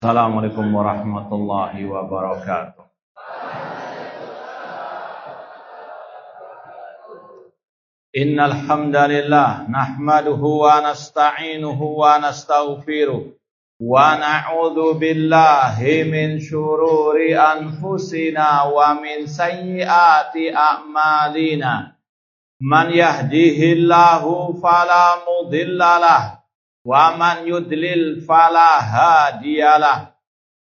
Assalamualaikum warahmatullahi wabarakatuh. Innal hamdalillah nahmaduhu wa nasta'inuhu wa nastaghfiruh wa na'udzu billahi min syururi anfusina wa min sayyiati a'malina. Man yahdihillahu fala mudhillalah wa man yudlil fala hadiyalah.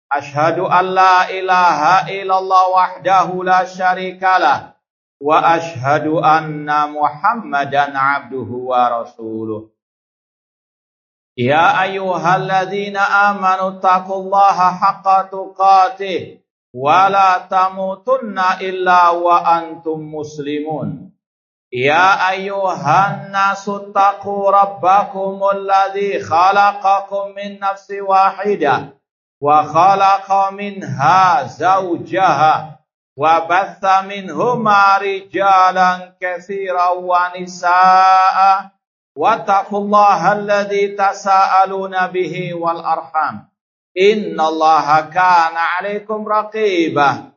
Asyhadu an la ilaha illallah wahdahu la syarikalah wa asyhadu anna Muhammadan abduhu wa rasuluh. Ya ayyuhalladzina amanu taqullaha haqqa tuqatih wa la tamutunna illa wa antum muslimun. Ya ayyuhan nasu taqu rabbakumul ladzi khalaqakum min nafsin wahidah wa khalaqa minha zawjaha wa batha minhuma rijalan katsiran wa nisaa'a wattaqullaha alladzi tasaaluna bihi wal arham innallaha kana 'alaikum raqibah.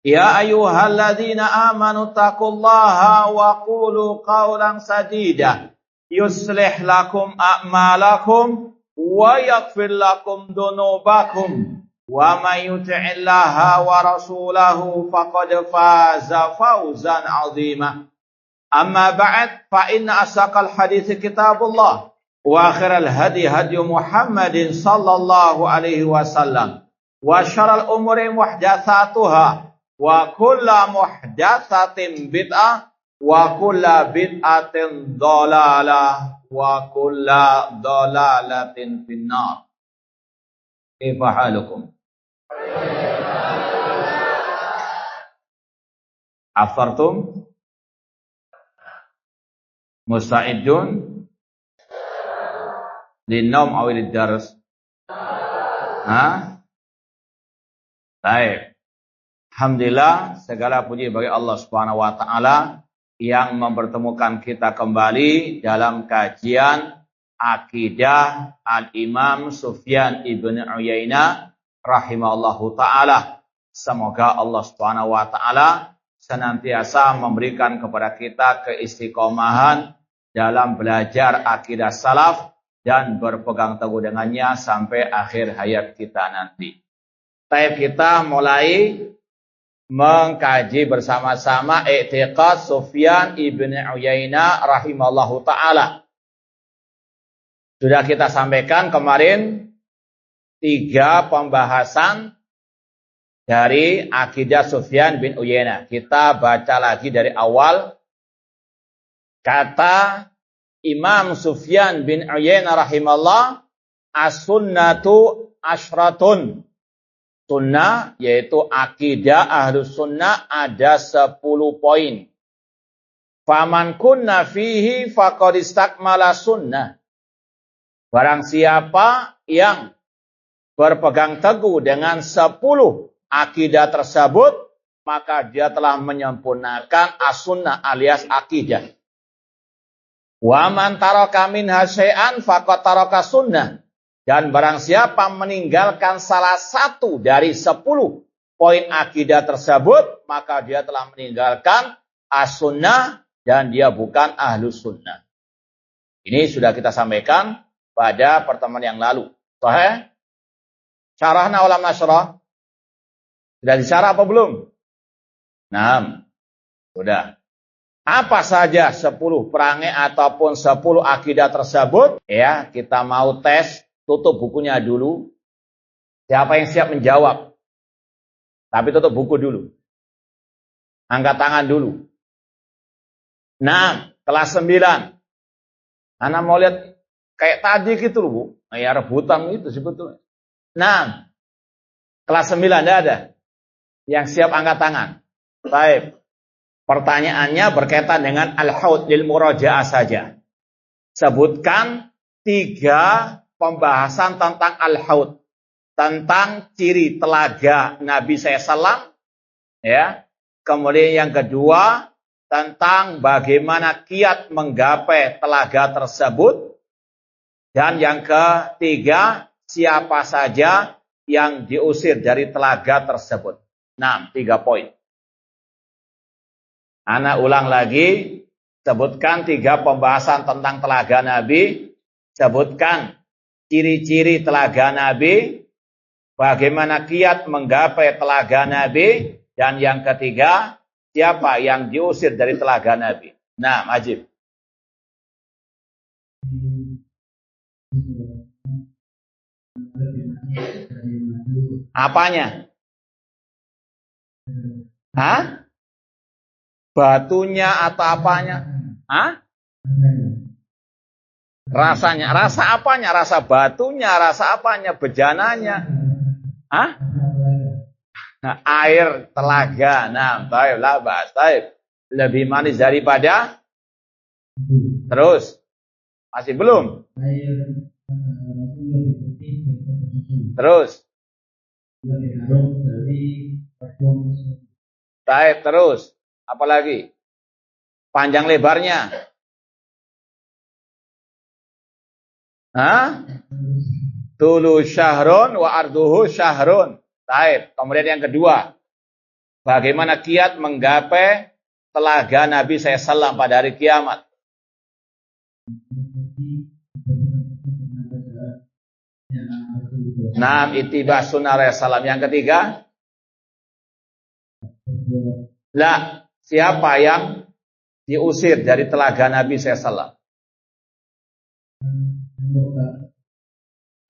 Ya ayyuhalladzina amanu taqullaha wa qulu qawlan sadida yuslih lakum a'malakum wa yaghfir lakum dhunubakum wa may yuti'illaha wa rasulahu faqad faza fawzan 'azima. Amma ba'd, fa inna asaqal hadits kitabullah wa akhiral hadi hadi Muhammadin sallallahu alaihi wasallam wa syarrul umuri muhdatsatuha wa kulla muhdatsatin bid'ah wa kulla bid'atin dhalalah wa kulla dhalalatin finnar. Kaifa halukum? Afartum? Musta'idun? Lin-naum aw lid-dars? Baik. Alhamdulillah, segala puji bagi Allah Subhanahu wa taala yang mempertemukan kita kembali dalam kajian akidah Al-Imam Sufyan ibn Uyainah rahimahullahu taala. Semoga Allah Subhanahu wa taala senantiasa memberikan kepada kita keistiqomahan dalam belajar akidah salaf dan berpegang teguh dengannya sampai akhir hayat kita nanti. Kita mulai mengkaji bersama-sama i'tiqad Sufyan ibn Uyainah rahimahullahu ta'ala. Sudah kita sampaikan kemarin 3 pembahasan dari akidah Sufyan bin Uyainah. Kita baca lagi dari awal. Kata Imam Sufyan bin Uyainah rahimahullah, as-sunnatu asyratun. Sunnah, yaitu akidah ahlus sunnah, ada 10 poin. Faman kunna fihi faqad istakmala sunnah. Barang siapa yang berpegang teguh dengan 10 akidah tersebut, maka dia telah menyempurnakan as-sunnah alias akidah. Wa man taraka minha syai'an faqad taraka sunnah. Dan barang siapa meninggalkan salah satu dari 10 poin akidah tersebut, maka dia telah meninggalkan as-sunnah dan dia bukan ahlus sunnah. Ini sudah kita sampaikan pada pertemuan yang lalu. Sahih? Syarahna ulam nasyrah. Sudah disyarah apa belum? Nah, sudah. Apa saja 10 perangai ataupun 10 akidah tersebut? Ya, kita mau tes. Tutup bukunya dulu. Siapa yang siap menjawab? Tapi tutup buku dulu. Angkat tangan dulu. Nah, kelas 9. Anak mau lihat kayak tadi gitu loh, Bu. Ya rebutan itu sebetulnya. Nah, kelas 9 tidak ada. Yang siap angkat tangan. Baik. Pertanyaannya berkaitan dengan al-haud lil murajaah saja. Sebutkan 3 pembahasan tentang al-haud, tentang ciri telaga Nabi SAW, ya. Kemudian yang kedua tentang bagaimana kiat menggapai telaga tersebut, dan yang ketiga siapa saja yang diusir dari telaga tersebut. Nah, 3 poin. Ana ulang lagi, sebutkan 3 pembahasan tentang telaga Nabi, sebutkan ciri-ciri telaga Nabi, bagaimana kiat menggapai telaga Nabi, dan yang ketiga, siapa yang diusir dari telaga Nabi. Nah, Ajib. Apanya? Hah? Batunya atau apanya? Hah? Rasanya. Rasa apanya? Rasa batunya, rasa apanya? Bejananya. Hah? Nah, air telaga. Nah, baik, labas, baik. Lebih manis daripada? Terus. Masih belum? Terus. Baik, terus. Apalagi? Panjang lebarnya. Hah? Tulu syahrun wa arduhu syahrun. Baik. Kemudian yang kedua. Bagaimana kiat menggapai telaga Nabi SAW pada hari kiamat? Naam, ittiba sunnah Rasulullah. Yang ketiga, lah, siapa yang diusir dari telaga Nabi SAW?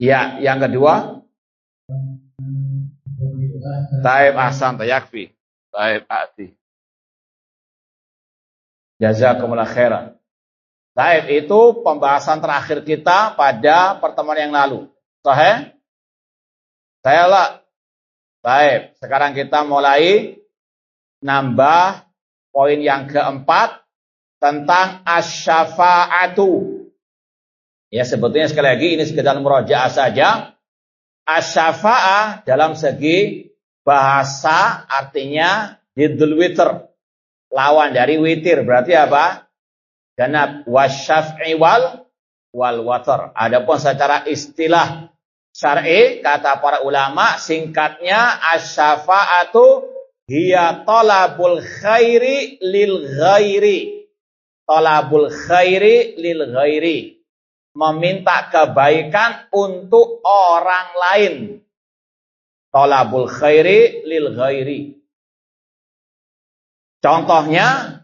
Ya, yang kedua, taib ahsan tayakfi. Taib ati. Jazakumullah khairan. Taib itu pembahasan terakhir kita pada pertemuan yang lalu. Sahih? Saya lah. Baik, sekarang kita mulai nambah poin yang keempat tentang asy-syafa'atu. Ya, sebetulnya sekali lagi ini sekedar murojaah saja. Asy-syafa'ah dalam segi bahasa artinya diddul witr, lawan dari witir. Berarti apa? Ganab wasyaf'i wal watar. Adapun secara istilah syar'i kata para ulama singkatnya asy-syafa'atu hiya talabul khairi lil ghairi. Talabul khairi lil ghairi. Meminta kebaikan untuk orang lain. Talabul khairi lil ghairi. Contohnya,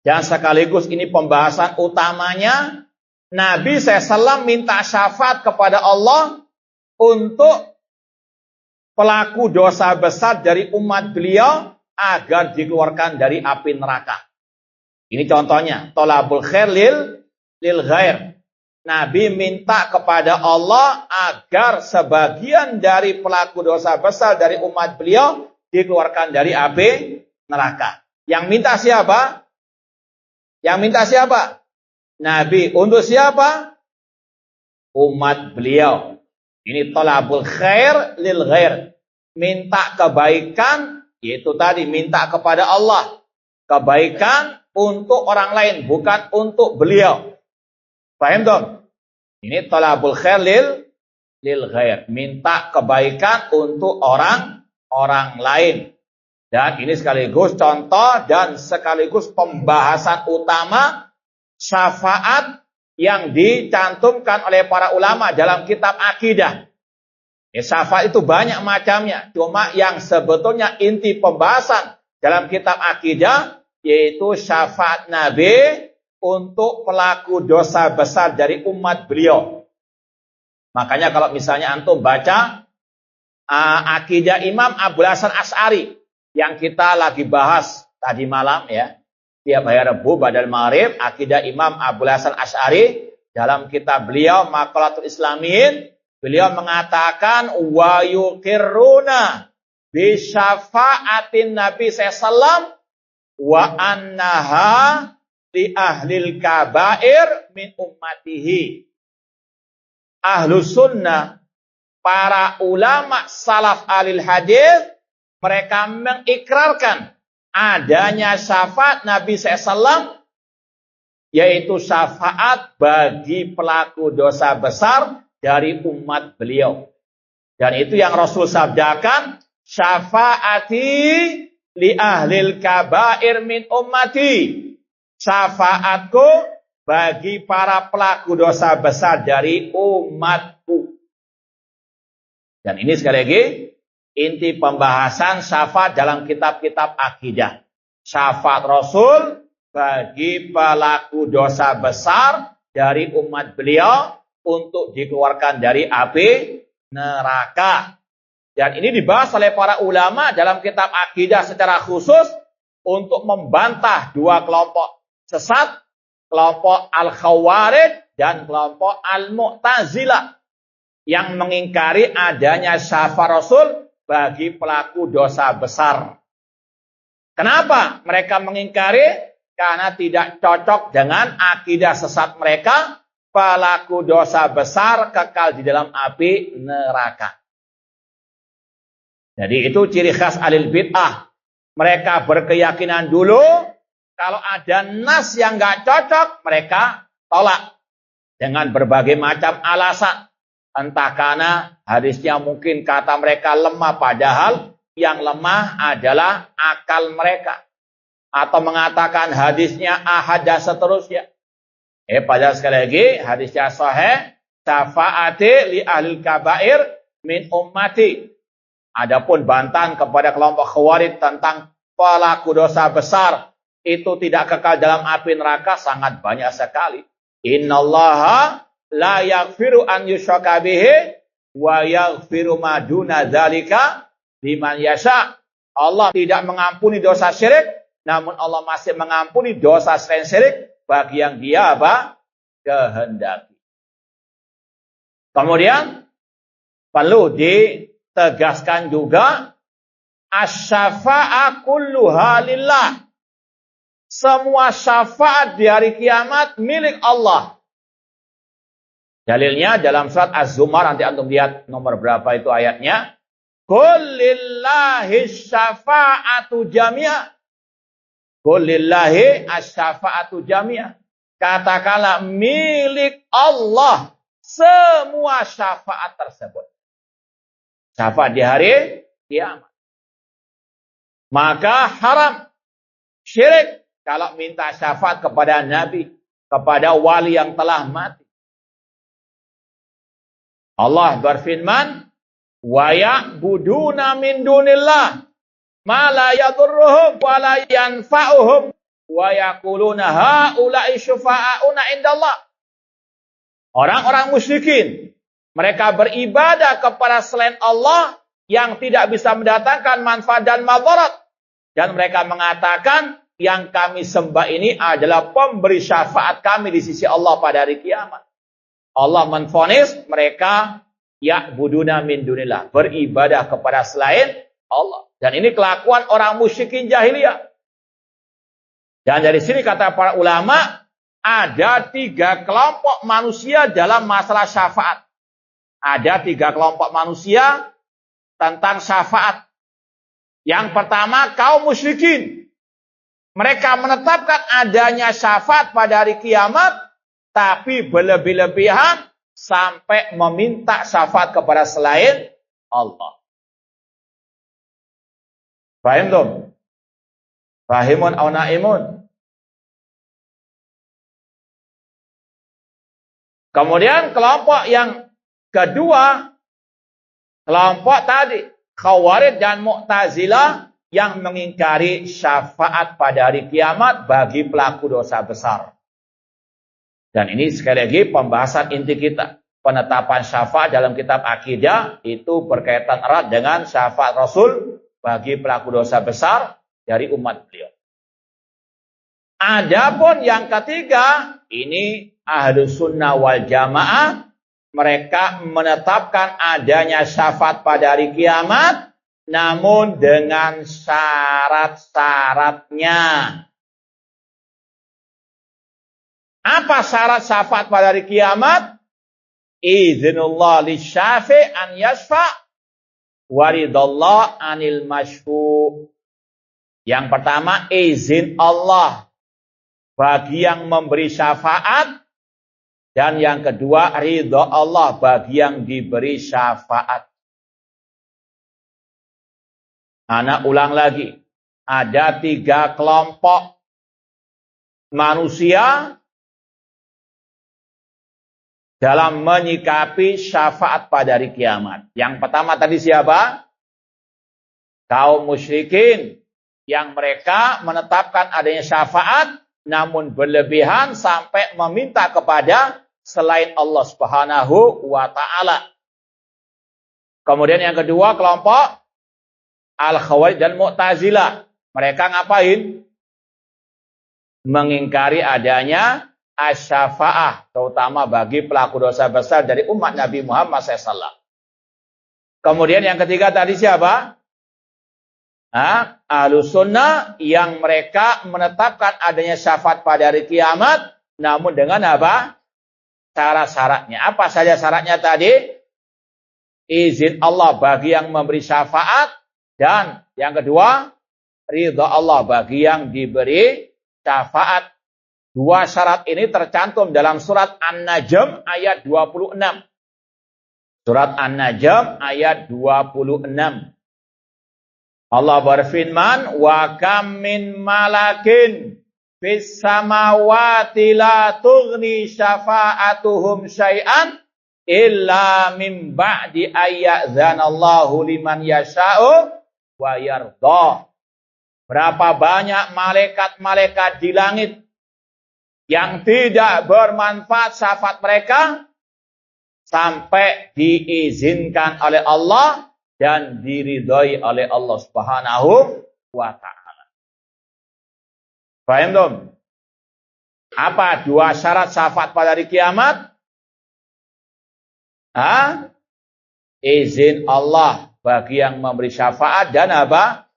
dan sekaligus ini pembahasan utamanya, Nabi SAW minta syafaat kepada Allah untuk pelaku dosa besar dari umat beliau agar dikeluarkan dari api neraka. Ini contohnya, talabul khair lil ghair. Nabi minta kepada Allah agar sebagian dari pelaku dosa besar dari umat beliau dikeluarkan dari api neraka. Yang minta siapa? Yang minta siapa? Nabi. Untuk siapa? Umat beliau. Ini talabul khair lil ghair. Minta kebaikan, yaitu tadi minta kepada Allah. Kebaikan untuk orang lain, bukan untuk beliau. Paham dong? Ini talabul khair lil ghair. Minta kebaikan untuk orang lain. Dan ini sekaligus contoh dan sekaligus pembahasan utama syafaat yang dicantumkan oleh para ulama dalam kitab akidah. Syafaat itu banyak macamnya. Cuma yang sebetulnya inti pembahasan dalam kitab akidah yaitu syafaat Nabi untuk pelaku dosa besar dari umat beliau. Makanya kalau misalnya antum baca akidah Imam Abul Hasan Asy'ari yang kita lagi bahas tadi malam ya, tiap hari Rabu badal maghrib, akidah Imam Abul Hasan Asy'ari dalam kitab beliau Maqalatul Islamin, beliau mengatakan wa yuqirruna bi syafaatin Nabi sallallahu wa annaha li ahlil kabair min ummatihi. Ahlus sunnah, para ulama salaf alil hadis, mereka mengikrarkan adanya syafaat Nabi SAW, yaitu syafaat bagi pelaku dosa besar dari umat beliau. Dan itu yang Rasul sabdakan, syafaati li ahlil kabair min ummati. Syafaatku bagi para pelaku dosa besar dari umatku. Dan ini sekali lagi inti pembahasan syafaat dalam kitab-kitab akidah. Syafaat Rasul bagi pelaku dosa besar dari umat beliau untuk dikeluarkan dari api neraka. Dan ini dibahas oleh para ulama dalam kitab akidah secara khusus untuk membantah dua kelompok sesat, kelompok Al-Khawarij dan kelompok Al-Mu'tazilah yang mengingkari adanya syafaat Rasul bagi pelaku dosa besar. Kenapa mereka mengingkari? Karena tidak cocok dengan akidah sesat mereka, pelaku dosa besar kekal di dalam api neraka. Jadi itu ciri khas alil bid'ah. Mereka berkeyakinan dulu, kalau ada nas yang nggak cocok, mereka tolak dengan berbagai macam alasan. Entah karena hadisnya mungkin kata mereka lemah, padahal yang lemah adalah akal mereka. Atau mengatakan hadisnya ahad dan seterusnya. Padahal sekali lagi hadisnya sahih, syafaati li ahlil kabair min ummati. Adapun bantahan kepada kelompok Khawarij tentang pelaku dosa besar itu tidak kekal dalam api neraka sangat banyak sekali. Innallaha la yaghfiru an yushraka bihi wa yaghfiru ma duna dzalika liman yasha. Allah tidak mengampuni dosa syirik, namun Allah masih mengampuni dosa selain syirik bagi yang Dia kehendaki. Kemudian perlu ditegaskan juga asy-syafa'ah kulluha lillah. Semua syafaat di hari kiamat milik Allah. Dalilnya dalam surat Az-Zumar, nanti antum lihat nomor berapa itu ayatnya. Qul lillahi syafa'atu jami'ah. Qul lillahi asy-syafa'atu jami'ah. Katakanlah milik Allah semua syafaat tersebut. Syafaat di hari kiamat. Maka haram syirik kalau minta syafaat kepada Nabi, kepada wali yang telah mati. Allah berfirman, wa ya'buduna min dunillah ma la yadurruhum wa la yanfa'uhum wa yaquluna haula'i syufa'auna indallah. Orang-orang musyrikin, mereka beribadah kepada selain Allah yang tidak bisa mendatangkan manfaat dan madarat. Dan mereka mengatakan, yang kami sembah ini adalah pemberi syafaat kami di sisi Allah pada hari kiamat. Allah menvonis mereka ya'buduna min dunillah, beribadah kepada selain Allah. Dan ini kelakuan orang musyrikin jahiliyah. Dan dari sini kata para ulama, ada 3 kelompok manusia dalam masalah syafaat. Ada 3 kelompok manusia tentang syafaat. Yang pertama, kaum musyrikin. Mereka menetapkan adanya syafaat pada hari kiamat, tapi berlebih-lebihan sampai meminta syafaat kepada selain Allah. Fahim dong? Fahimun au naimun? Kemudian kelompok yang kedua, kelompok tadi, Khawarij dan Mu'tazilah, yang mengingkari syafaat pada hari kiamat bagi pelaku dosa besar. Dan ini sekali lagi pembahasan inti kita. Penetapan syafaat dalam kitab akidah itu berkaitan erat dengan syafaat Rasul bagi pelaku dosa besar dari umat beliau. Adapun yang ketiga, ini Ahlus Sunnah wal Jamaah. Mereka menetapkan adanya syafaat pada hari kiamat, namun dengan syarat-syaratnya. Apa syarat syafaat pada hari kiamat? Izinullah lisyafi' an yashfa' waridallah anil masyfu'. Yang pertama, izin Allah bagi yang memberi syafaat. Dan yang kedua, ridha Allah bagi yang diberi syafaat. Anak ulang lagi. Ada 3 kelompok manusia dalam menyikapi syafaat pada hari kiamat. Yang pertama tadi siapa? Kaum musyrikin. Yang mereka menetapkan adanya syafaat, namun berlebihan sampai meminta kepada selain Allah Subhanahu wa ta'ala. Kemudian yang kedua kelompok Al-Khawarij dan Mu'tazilah. Mereka ngapain? Mengingkari adanya asy-syafa'ah, terutama bagi pelaku dosa besar dari umat Nabi Muhammad SAW. Kemudian yang ketiga tadi siapa? Ahlus sunnah yang mereka menetapkan adanya syafaat pada hari kiamat, namun dengan apa? Syarat-syaratnya. Apa saja syaratnya tadi? Izin Allah bagi yang memberi syafaat, dan yang kedua, ridha Allah bagi yang diberi syafaat. 2 syarat ini tercantum dalam surat An-Najm ayat 26. Surat An-Najm ayat 26. Allah berfirman, wa kam min malakin fis samawati la tughni syafa'atuhum syai'an illa min ba'di ayyadzanallahu liman yasha'u wa yarda. Berapa banyak malaikat-malaikat di langit yang tidak bermanfaat syafaat mereka sampai diizinkan oleh Allah dan diridhoi oleh Allah Subhanahu wa ta'ala. Paham dong? Apa 2 syarat syafaat pada hari kiamat? Izin Allah bagi yang memberi syafaat dan apa?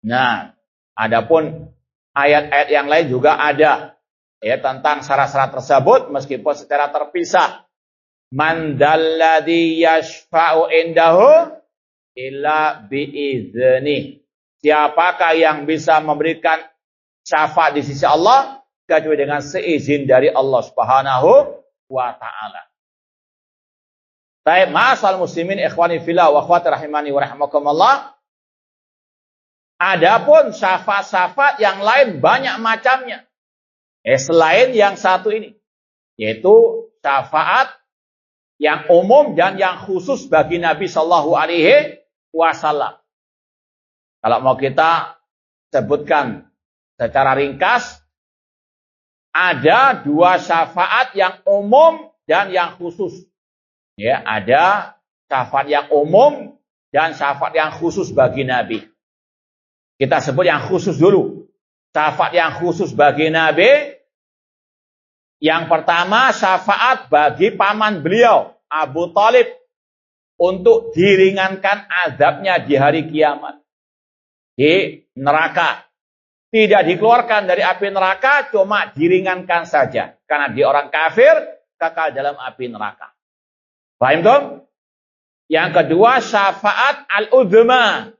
Nah, adapun ayat-ayat yang lain juga ada ya tentang syarat-syarat tersebut meskipun secara terpisah. Man dalladzi yashfa'u indahu illa biizni. Siapakah yang bisa memberikan syafaat di sisi Allah kecuali dengan seizin dari Allah Subhanahu wa ta'ala. Baik, ma'asal muslimin ikhwani fillah wa akhwati rahimani wa rahimakumullah. Adapun syafaat-syafaat yang lain banyak macamnya. Selain yang satu ini, yaitu syafaat yang umum dan yang khusus bagi Nabi Shallallahu Alaihi Wasallam. Kalau mau kita sebutkan secara ringkas, ada 2 syafaat yang umum dan yang khusus. Ya, ada syafaat yang umum dan syafaat yang khusus bagi Nabi. Kita sebut yang khusus dulu. Syafaat yang khusus bagi Nabi. Yang pertama syafaat bagi paman beliau, Abu Thalib, untuk diringankan azabnya di hari kiamat. Di neraka. Tidak dikeluarkan dari api neraka, cuma diringankan saja. Karena dia orang kafir, kekal dalam api neraka. Paham dong? Yang kedua syafaat al-uzma.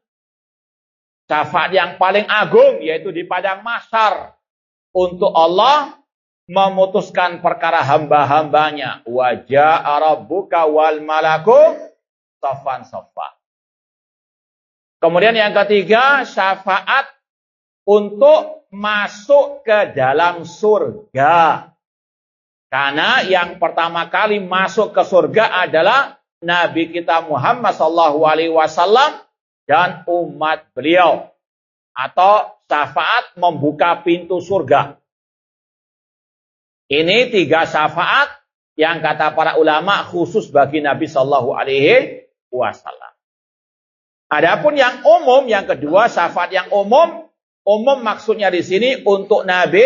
Syafaat yang paling agung, yaitu di padang mahsyar. Untuk Allah memutuskan perkara hamba-hambanya. Wa ja'a rabbuka wal malaku saffan saffa. Kemudian yang ketiga, syafaat untuk masuk ke dalam surga. Karena yang pertama kali masuk ke surga adalah Nabi kita Muhammad SAW dan umat beliau. Atau syafaat membuka pintu surga. Ini 3 syafaat yang kata para ulama khusus bagi Nabi Shallallahu Alaihi Wasallam. Adapun yang umum, yang kedua syafaat yang umum maksudnya di sini untuk Nabi,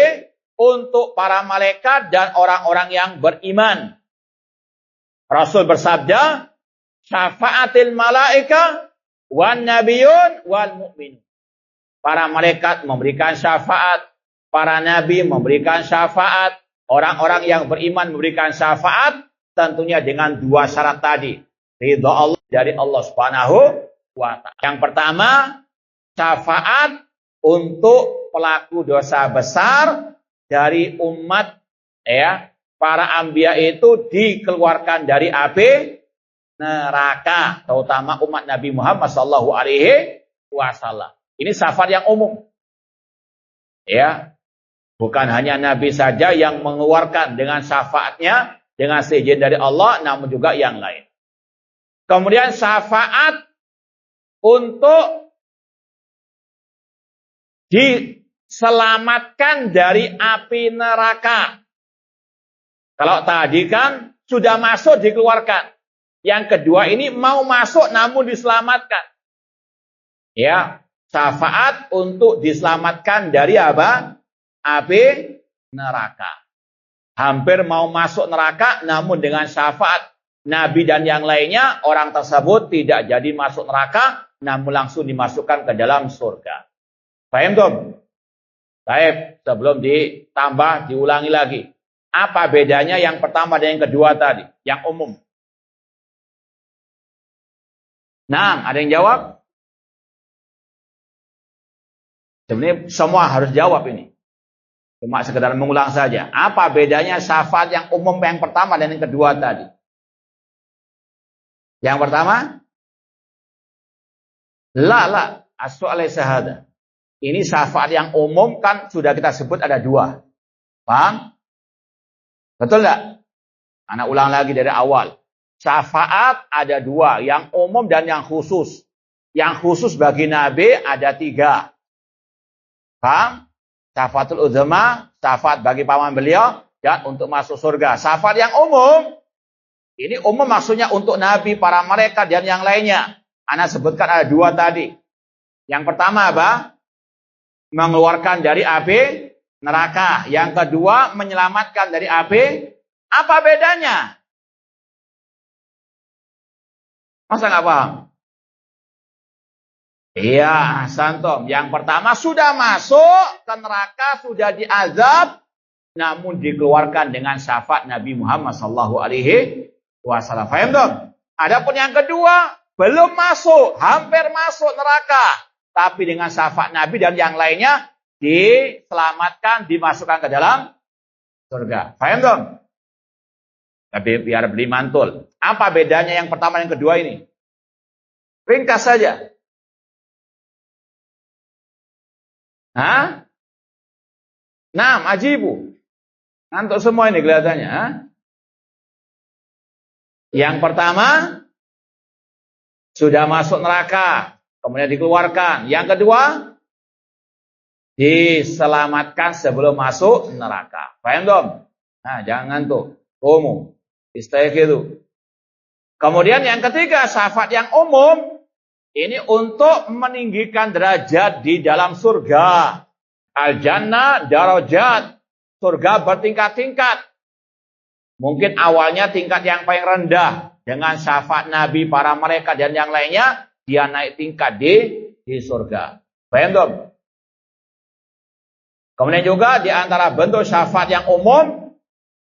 untuk para malaikat dan orang-orang yang beriman. Rasul bersabda, syafaatil malaika wan nabiyun wal mu'min. Para malaikat memberikan syafaat, para nabi memberikan syafaat. Orang-orang yang beriman memberikan syafaat tentunya dengan 2 syarat tadi. Ridha Allah dari Allah Subhanahu wa ta'ala. Yang pertama, syafaat untuk pelaku dosa besar dari umat ya, para anbiya itu dikeluarkan dari api neraka, terutama umat Nabi Muhammad sallallahu alaihi wasallam. Ini syafaat yang umum. Ya. Bukan hanya Nabi saja yang mengeluarkan dengan syafaatnya, dengan seizin dari Allah, namun juga yang lain. Kemudian syafaat untuk diselamatkan dari api neraka. Kalau tadi kan sudah masuk dikeluarkan. Yang kedua ini mau masuk namun diselamatkan. Ya, syafaat untuk diselamatkan dari apa? Api neraka. Hampir mau masuk neraka namun dengan syafaat Nabi dan yang lainnya orang tersebut tidak jadi masuk neraka namun langsung dimasukkan ke dalam surga. Paham tuh? Baik, sebelum ditambah diulangi lagi. Apa bedanya yang pertama dan yang kedua tadi? Yang umum. Nah, ada yang jawab? Sebenarnya semua harus jawab ini. Cuma sekedar mengulang saja. Apa bedanya syafaat yang umum yang pertama dan yang kedua tadi? Yang pertama? La, as-su'al syahadah. Ini syafaat yang umum kan sudah kita sebut ada dua. Paham? Betul enggak? Anak ulang lagi dari awal. Syafaat ada dua. Yang umum dan yang khusus. Yang khusus bagi Nabi ada tiga. Paham? Syafaatul uzma, syafaat bagi paman beliau, dan untuk masuk surga. Syafaat yang umum, ini umum maksudnya untuk Nabi, para malaikat, dan yang lainnya. Ana sebutkan ada dua tadi. Yang pertama apa? Mengeluarkan dari api neraka. Yang kedua, menyelamatkan dari api. Apa bedanya? Masa nggak paham? Iya, Santom. Yang pertama sudah masuk ke neraka, sudah diazab, namun dikeluarkan dengan syafaat Nabi Muhammad SAW. Paham dong? Adapun yang kedua, belum masuk, hampir masuk neraka, tapi dengan syafaat Nabi dan yang lainnya diselamatkan, dimasukkan ke dalam surga. Paham dong? Tapi biar beli mantul. Apa bedanya yang pertama dan yang kedua ini? Ringkas saja. Hah? Nah, ajibu. Ngantuk semua ini kelihatannya. Ha? Yang pertama, sudah masuk neraka, kemudian dikeluarkan. Yang kedua, diselamatkan sebelum masuk neraka. Paham dong? Nah, jangan ngantuk. Umum. Istaghfiru. Kemudian yang ketiga, syafaat yang umum. Ini untuk meninggikan derajat di dalam surga. Al-jannah darajat. Surga bertingkat-tingkat. Mungkin awalnya tingkat yang paling rendah. Dengan syafaat Nabi, para malaikat dan yang lainnya. Dia naik tingkat di surga. Paham dong? Kemudian juga di antara bentuk syafaat yang umum.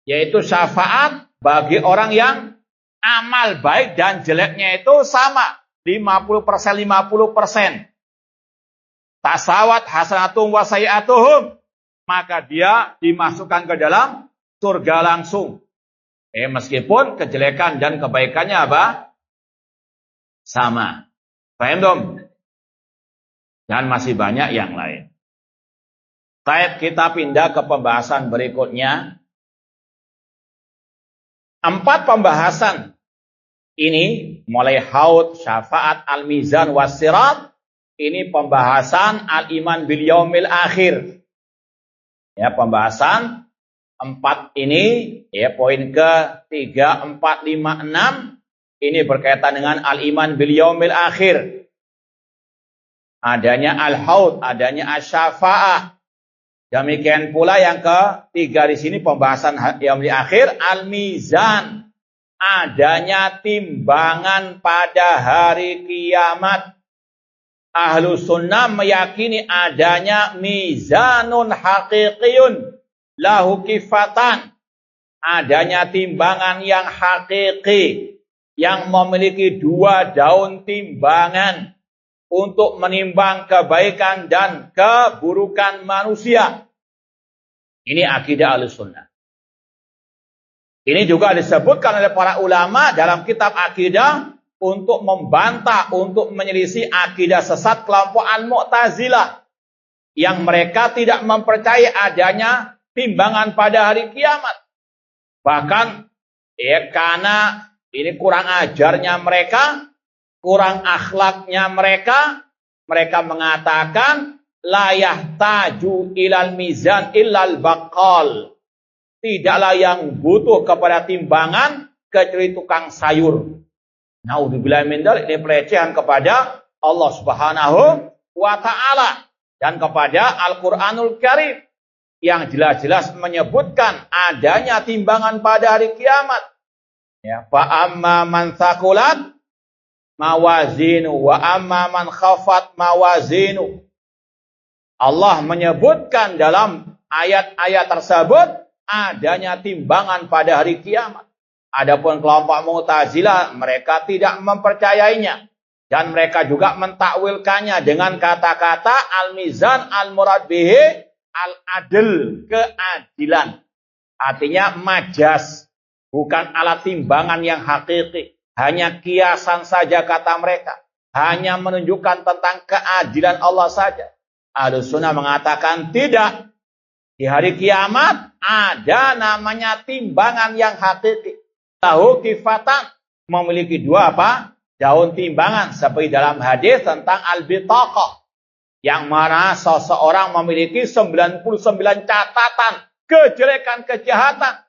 Yaitu syafaat bagi orang yang amal baik dan jeleknya itu sama. 50%, 50%. Tasawat hasanatum wa sayi'atuhum. Maka dia dimasukkan ke dalam surga langsung. Meskipun kejelekan dan kebaikannya apa? Sama. Paham dong? Dan masih banyak yang lain. Baik, kita pindah ke pembahasan berikutnya. 4 pembahasan ini mulai haud, syafaat, al-mizan, was-sirat. Ini pembahasan al-iman bil yaumil akhir. Ya, pembahasan 4 ini, ya, poin ke-3, 4, 5, 6. Ini berkaitan dengan al-iman bil yaumil akhir. Adanya al-haud, adanya asy-syafa'ah. Demikian pula yang ke-3 di sini pembahasan yaumil akhir, al-mizan. Adanya timbangan pada hari kiamat. Ahlus sunnah meyakini adanya mizanun haqiqiyun lahu kifatan. Adanya timbangan yang hakiki, yang memiliki 2 daun timbangan untuk menimbang kebaikan dan keburukan manusia. Ini akidah Ahlus sunnah. Ini juga disebutkan oleh para ulama dalam kitab akidah untuk membantah, untuk menyelisih akidah sesat kelompok Al-Mu'tazilah yang mereka tidak mempercayai adanya timbangan pada hari kiamat. Bahkan karena ini kurang ajarnya mereka, kurang akhlaknya mereka, mereka mengatakan la yahtaju ilal mizan illal baqal. Tidaklah yang butuh kepada timbangan kecuali tukang sayur. Naudzubillah min dzalik, ini pelecehan kepada Allah Subhanahu wa taala dan kepada Al-Qur'anul Karim yang jelas-jelas menyebutkan adanya timbangan pada hari kiamat. Ya, fa amma man thaqulat mawazinu wa amma man khafat mawazinu. Allah menyebutkan dalam ayat-ayat tersebut adanya timbangan pada hari kiamat. Adapun kelompok Mu'tazilah mereka tidak mempercayainya dan mereka juga mentakwilkannya dengan kata-kata al-mizan al-murad bihi al-adl, keadilan. Artinya majas, bukan alat timbangan yang hakiki, hanya kiasan saja kata mereka, hanya menunjukkan tentang keadilan Allah saja. Ahlussunnah mengatakan tidak. Di hari kiamat ada namanya timbangan yang hakiki. Lahu kifatan, memiliki dua apa? Daun timbangan. Seperti dalam hadis tentang al-bitaqah. Yang mana seseorang memiliki 99 catatan kejelekan, kejahatan.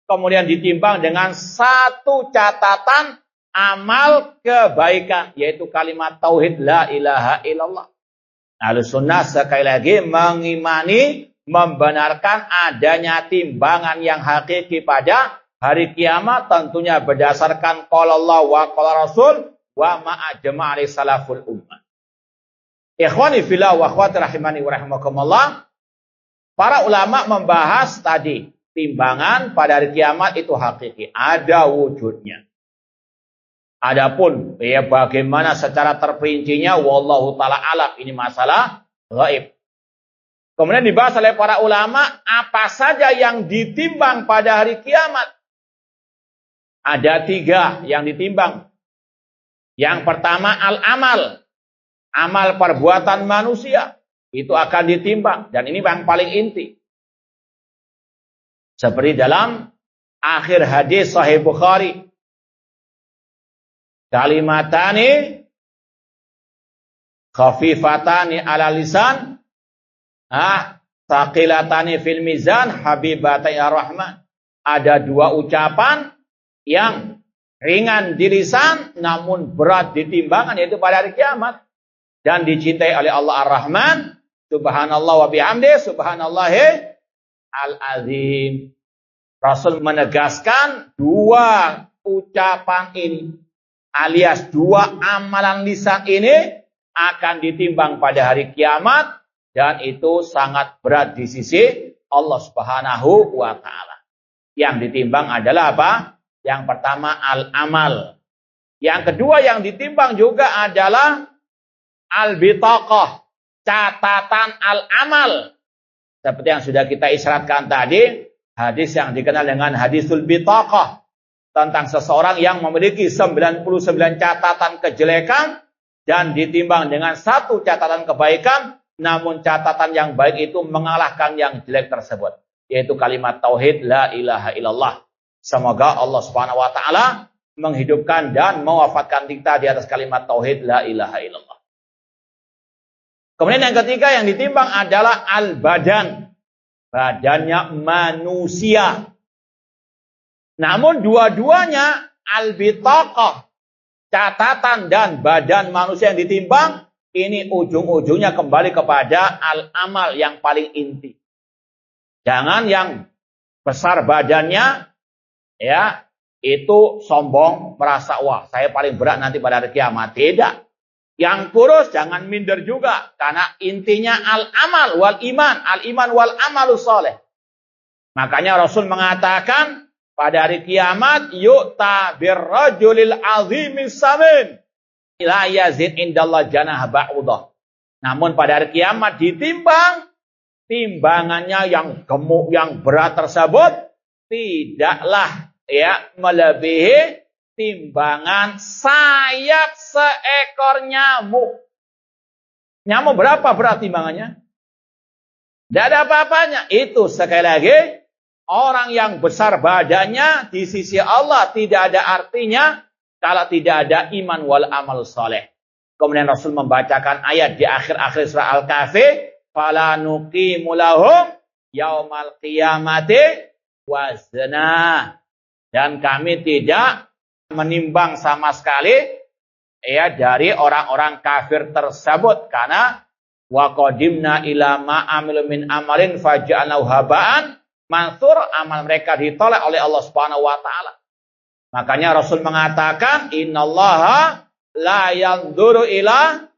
Kemudian ditimbang dengan satu catatan amal kebaikan. Yaitu kalimat tauhid la ilaha illallah. Ahlussunnah sekali lagi mengimani, membenarkan adanya timbangan yang hakiki pada hari kiamat, tentunya berdasarkan qala Allah wa qala Rasul wa ma'ajma' ali salaful ummah. Ikhwani fillah wa akhwati rahimani wa rahimakumullah. Para ulama membahas tadi timbangan pada hari kiamat itu hakiki, ada wujudnya. Adapun bagaimana secara terperincinya wallahu taala alam, ini masalah gaib. Kemudian dibahas oleh para ulama apa saja yang ditimbang pada hari kiamat. Ada 3 yang ditimbang. Yang pertama al-amal. Amal perbuatan manusia. Itu akan ditimbang. Dan ini yang paling inti. Seperti dalam akhir hadis Sahih Bukhari. Kalimatani khafifatani ala lisan. Thaqilatani fil mizan habibatai ar-rahman. Ada 2 ucapan yang ringan di lisan namun berat di timbangan, yaitu pada hari kiamat, dan dicintai oleh Allah Ar-Rahman. Subhanallah wa bihamdi subhanallahi al-azim. Rasul menegaskan 2 ucapan ini alias 2 amalan lisan ini akan ditimbang pada hari kiamat, dan itu sangat berat di sisi Allah Subhanahu wa taala. Yang ditimbang adalah apa? Yang pertama al-amal. Yang kedua yang ditimbang juga adalah al-bitaqah, catatan al-amal. Seperti yang sudah kita isyaratkan tadi, hadis yang dikenal dengan hadisul bitaqah, tentang seseorang yang memiliki 99 catatan kejelekan dan ditimbang dengan 1 catatan kebaikan, namun catatan yang baik itu mengalahkan yang jelek tersebut, yaitu kalimat tauhid la ilaha illallah. Semoga Allah Subhanahu wa taala menghidupkan dan mewafatkan kita di atas kalimat tauhid la ilaha illallah. Kemudian yang ketiga yang ditimbang adalah al-badan. Badannya manusia. Namun dua-duanya al-bitaqah, catatan dan badan manusia yang ditimbang, ini ujung-ujungnya kembali kepada al-amal yang paling inti. Jangan yang besar badannya ya itu sombong, merasa wah saya paling berat nanti pada hari kiamat. Tidak. Yang kurus jangan minder juga, karena intinya al-amal wal iman, al-iman wal amalu soleh. Makanya Rasul mengatakan pada hari kiamat yu'ta birrajulil azimis samin la yazid indallah janah ba'udah. Namun pada hari kiamat ditimbang, timbangannya yang gemuk, yang berat tersebut tidaklah ya melebihi timbangan sayap seekor nyamuk. Nyamuk berapa berat timbangannya? Tidak ada apa-apanya. Itu sekali lagi, orang yang besar badannya di sisi Allah tidak ada artinya kalau tidak ada iman wal amal soleh. Kemudian Rasul membacakan ayat di akhir-akhir surah Al-Kahfi, fala nuqimu lahum yaumal qiyamati wazna. Dan kami tidak menimbang sama sekali ya dari orang-orang kafir tersebut, karena wa qadimna ila ma amilu min amalin faj'alnahu haba'an mansur, amal mereka ditolak oleh Allah Subhanahu wa taala. Makanya Rasul mengatakan innallaha la yanzuru ila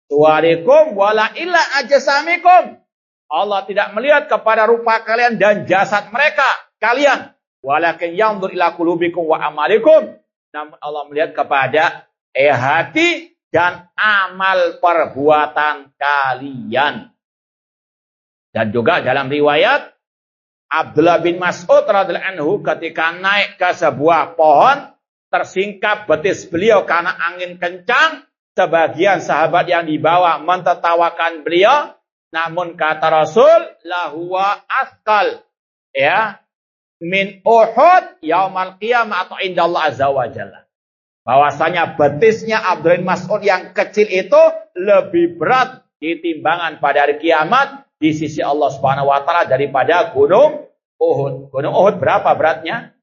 suwarikum wala ila ajsamikum. Allah tidak melihat kepada rupa kalian dan jasad mereka kalian, walakin yanzur ila qulubikum wa amalikum. Namun Allah melihat kepada hati dan amal perbuatan kalian. Dan juga dalam riwayat Abdullah bin Mas'ud radhiyallahu anhu ketika naik ke sebuah pohon, tersingkap betis beliau karena angin kencang. Sebagian sahabat yang dibawa mentertawakan beliau, namun kata Rasul, lahuwa askal ya min Uhud yaumal qiyamah atau indallah azza wa jalla. Bahwasanya betisnya Abdullah bin Mas'ud yang kecil itu lebih berat di timbangan pada hari kiamat di sisi Allah Subhanahu wa taala daripada gunung Uhud. Gunung Uhud berapa beratnya?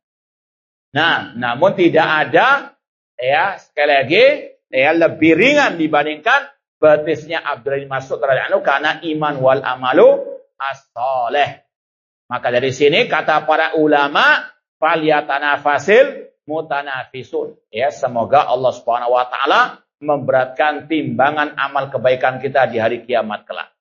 Nah, namun tidak ada ya sekali lagi ya lebih ringan dibandingkan betisnya Abdullah bin Mas'ud radhiyallahu anhu karena iman wal amalu as-shalih. Maka dari sini kata para ulama falyatanafasil mutanafisun. Ya, semoga Allah Subhanahu wa taala memberatkan timbangan amal kebaikan kita di hari kiamat kelak.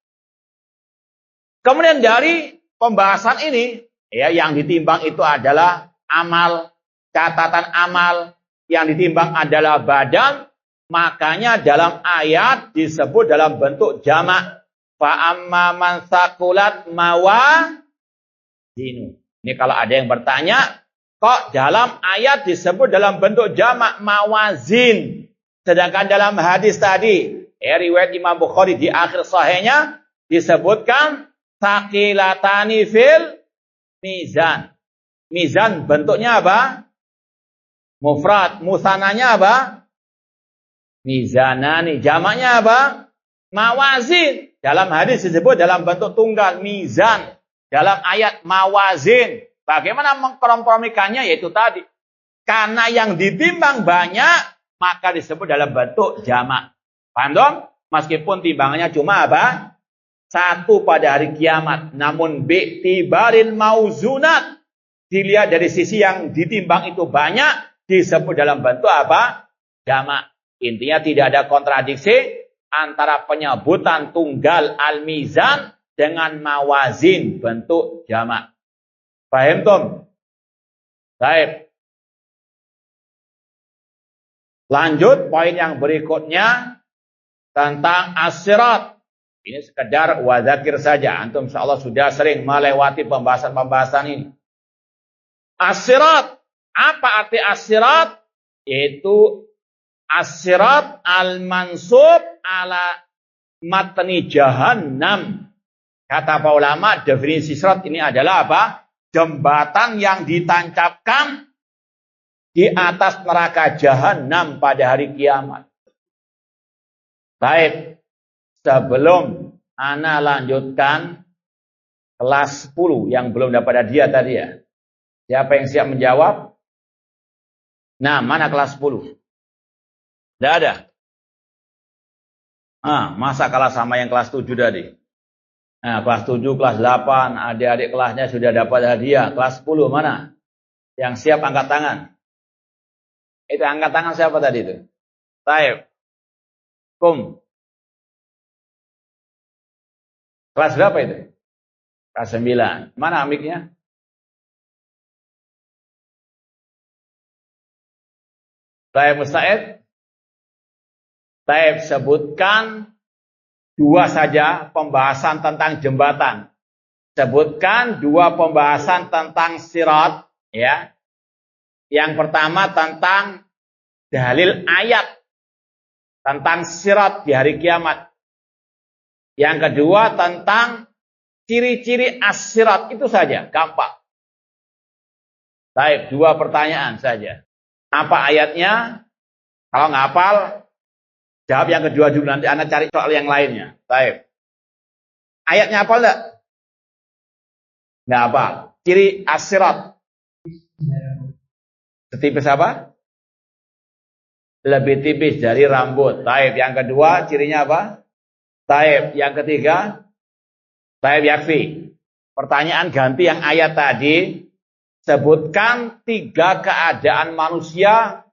Kemudian dari pembahasan ini ya yang ditimbang itu adalah amal, catatan amal, yang ditimbang adalah badan. Makanya dalam ayat disebut dalam bentuk jamak. Fa amma man thaqulat mawazinu. Ini kalau ada yang bertanya, kok dalam ayat disebut dalam bentuk jamak mawazin, sedangkan dalam hadis tadi riwayat Imam Bukhari di akhir sahihnya disebutkan thaqilatani fil mizan. Mizan bentuknya apa? Mufrad. Musananya apa? Mizanani. Jamaknya apa? Mawazin. Dalam hadis disebut dalam bentuk tunggal mizan. Dalam ayat mawazin. Bagaimana mengkompromikannya? Yaitu tadi. Karena yang ditimbang banyak, maka disebut dalam bentuk jamak. Paham dong? Meskipun timbangannya cuma apa? Satu pada hari kiamat. Namun bi'tibaril mauzunat. Dilihat dari sisi yang ditimbang itu banyak, disebut dalam bentuk apa? Jamak. Intinya tidak ada kontradiksi antara penyebutan tunggal al-mizan dengan mawazin bentuk jamak. Paham Tom? Baik. Lanjut poin yang berikutnya tentang as-sirat. Ini sekedar wadzakir saja. Antum insyaallah sudah sering melewati pembahasan-pembahasan ini. As-sirat. Apa arti as-sirat? Yaitu as-sirat al-mansub ala matni jahannam. Kata para ulama, definisi sirat ini adalah apa? Jembatan yang ditancapkan di atas neraka jahannam pada hari kiamat. Baik, sebelum ana lanjutkan kelas 10 yang belum dapat hadiah tadi ya. Siapa yang siap menjawab? Nah, mana kelas 10? Tidak ada. Masa kalah sama yang kelas 7 tadi? Nah, kelas 7, kelas 8, adik-adik kelasnya sudah dapat hadiah. Kelas 10 mana? Yang siap angkat tangan. Itu angkat tangan siapa tadi itu? Taib. Kum. Kelas berapa itu? Kelas 9. Mana amiknya? Taib Musta'id. Taib, sebutkan 2 saja pembahasan tentang jembatan. Sebutkan 2 pembahasan tentang sirat, ya. Yang pertama tentang dalil ayat tentang sirat di hari kiamat. Yang kedua tentang ciri-ciri as-sirat, itu saja, gampang. Baik, 2 pertanyaan saja. Apa ayatnya? Kalau nggak hafal, jawab yang kedua dulu, nanti Anda cari soal yang lainnya. Baik. Ayatnya hafal enggak? Nggak hafal. Ciri as-sirat. Setipis apa? Lebih tipis dari rambut. Baik, yang kedua cirinya apa? Baik, yang ketiga, baik, yakfi. Pertanyaan ganti yang ayat tadi. Sebutkan 3 keadaan manusia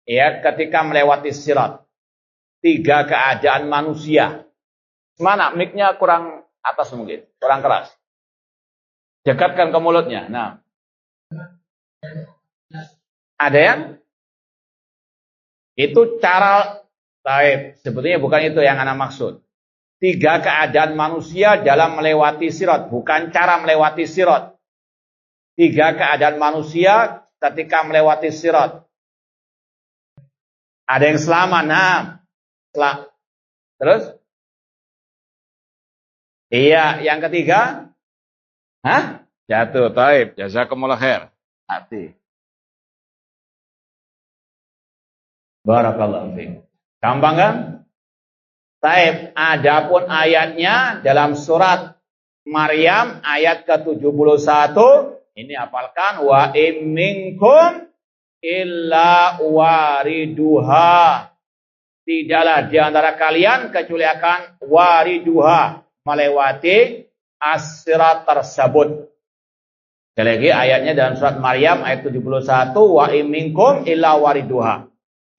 ya ketika melewati sirat. 3 keadaan manusia. Mana? Mic-nya kurang atas mungkin, kurang keras. Dekatkan ke mulutnya. Nah. Ada yang? Itu cara baik. Sebetulnya bukan itu yang Anda maksud. 3 keadaan manusia dalam melewati sirat, bukan cara melewati sirat. 3 keadaan manusia ketika melewati sirat. Ada yang selamat, nah. Terus? Iya, yang ketiga? Hah? Jatuh, taib. Jazakumullah khair. Hati. Barakallahu fiik. Gampang kan? Taib. Adapun ayatnya dalam surat Maryam ayat ke-71. Ini hafalkan, wa in minkum illa wariduha. Tidaklah di antara kalian kecuali akan wariduha, melewati as-sirat tersebut. Sekali lagi ayatnya dalam surat Maryam ayat 71, wa in minkum illa wariduha.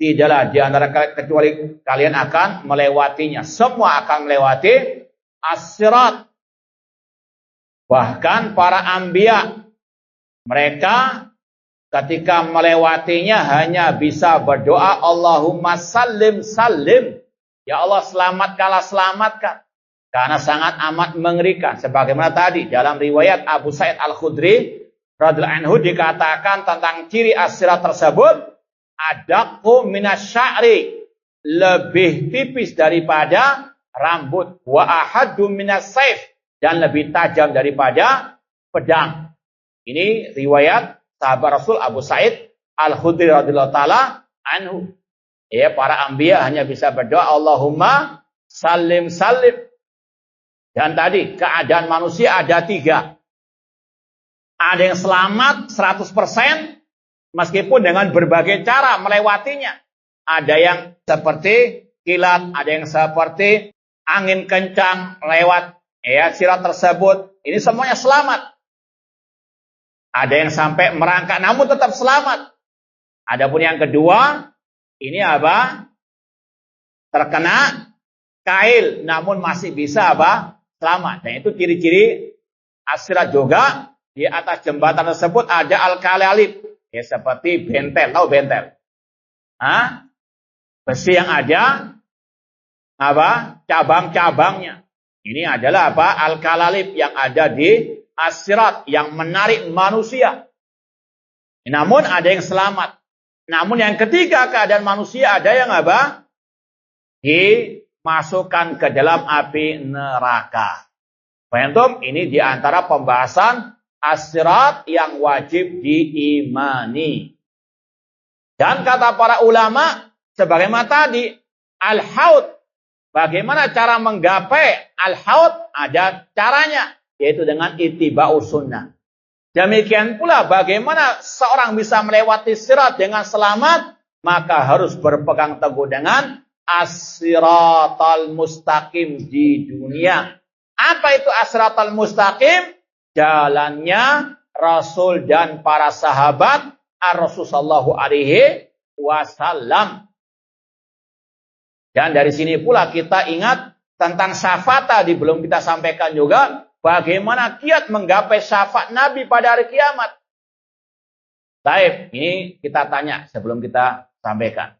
Tidaklah di antara kalian kecuali kalian akan melewatinya. Semua akan melewati as-sirat. Bahkan para anbiya, mereka ketika melewatinya hanya bisa berdoa Allahumma sallim sallim. Ya Allah selamatkanlah selamatkan. Karena sangat amat mengerikan. Sebagaimana tadi dalam riwayat Abu Sa'id Al-Khudri radhiyallahu anhu dikatakan tentang ciri as-sirat tersebut, adaqqu minasya'ri, lebih tipis daripada rambut, wa ahaddu minas-saif, dan lebih tajam daripada pedang. Ini riwayat sahabat Rasul Abu Sa'id Al-Khudri radhiyallahu taala anhu. Ya, para anbiya hanya bisa berdoa Allahumma sallim sallim. Dan tadi keadaan manusia ada 3. Ada yang selamat 100% meskipun dengan berbagai cara melewatinya. Ada yang seperti kilat, ada yang seperti angin kencang lewat ya sirat tersebut. Ini semuanya selamat. Ada yang sampai merangkak namun tetap selamat. Adapun yang kedua, ini apa? Terkena kail namun masih bisa apa? Selamat. Dan itu ciri-ciri as-sirat juga. Di atas jembatan tersebut ada al-kalalib. Ya seperti bentel, tahu bentel? Hah? Besi yang ada apa? Cabang-cabangnya. Ini adalah apa? Al-kalalib yang ada di as-sirat yang menarik manusia. Namun ada yang selamat. Namun yang ketiga keadaan manusia ada yang apa? Dimasukkan ke dalam api neraka. Paham? Ini diantara pembahasan as-sirat yang wajib diimani. Dan kata para ulama, sebagaimana tadi, al-haud. Bagaimana cara menggapai al-haud? Ada caranya. Yaitu dengan ittiba'us sunnah. Demikian pula bagaimana seorang bisa melewati sirat dengan selamat, maka harus berpegang teguh dengan as-siratal mustaqim di dunia. Apa itu as-siratal mustaqim? Jalannya Rasul dan para sahabat Ar-Rasul sallallahu alaihi wasallam. Dan dari sini pula kita ingat tentang syafaat tadi belum kita sampaikan juga. Bagaimana kiat menggapai syafaat Nabi pada hari kiamat? Taib, ini kita tanya sebelum kita sampaikan.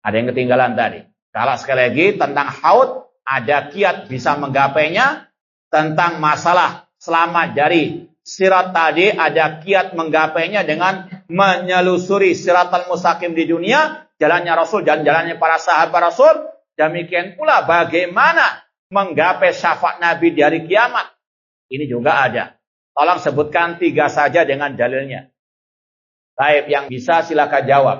Ada yang ketinggalan tadi. Kalau sekali lagi tentang haud, ada kiat bisa menggapainya. Tentang masalah selamat dari sirat tadi, ada kiat menggapainya dengan menyelusuri siratal mustaqim di dunia, jalannya Rasul dan jalannya para sahabat Rasul, demikian pula bagaimana menggapai syafaat Nabi di hari kiamat. Ini juga ada. Tolong sebutkan 3 saja dengan dalilnya. Baik, yang bisa silakan jawab.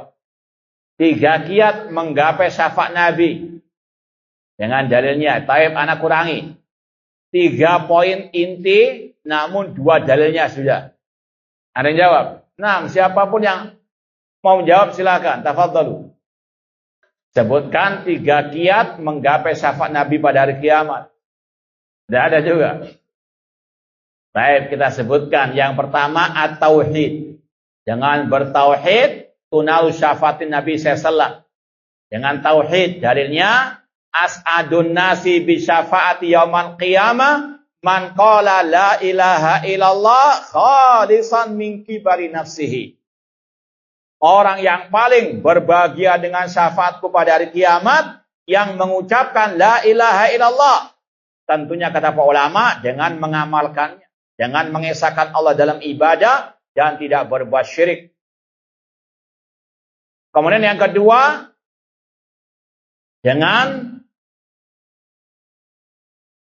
3 kiat menggapai syafaat Nabi dengan dalilnya. Taib, anak kurangi. 3 poin inti, namun 2 dalilnya sudah. Ada yang jawab? Nah, siapapun yang mau menjawab silakan. Tafadhalu. Sebutkan 3 kiat menggapai syafaat Nabi pada hari kiamat. Tidak ada juga. Baik, kita sebutkan. Yang pertama, at-tauhid. Dengan bertauhid, tunalu syafaatin Nabi SAW. Dengan tauhid, dalilnya, as'adun nasi bi syafaati yaumal qiyamah man qala la ilaha illallah khalisan min kibari nafsihi. Orang yang paling berbahagia dengan syafaatku pada hari kiamat yang mengucapkan la ilaha illallah. Tentunya kata para ulama dengan mengamalkannya, dengan mengesahkan Allah dalam ibadah dan tidak berbuat syirik. Kemudian yang kedua, dengan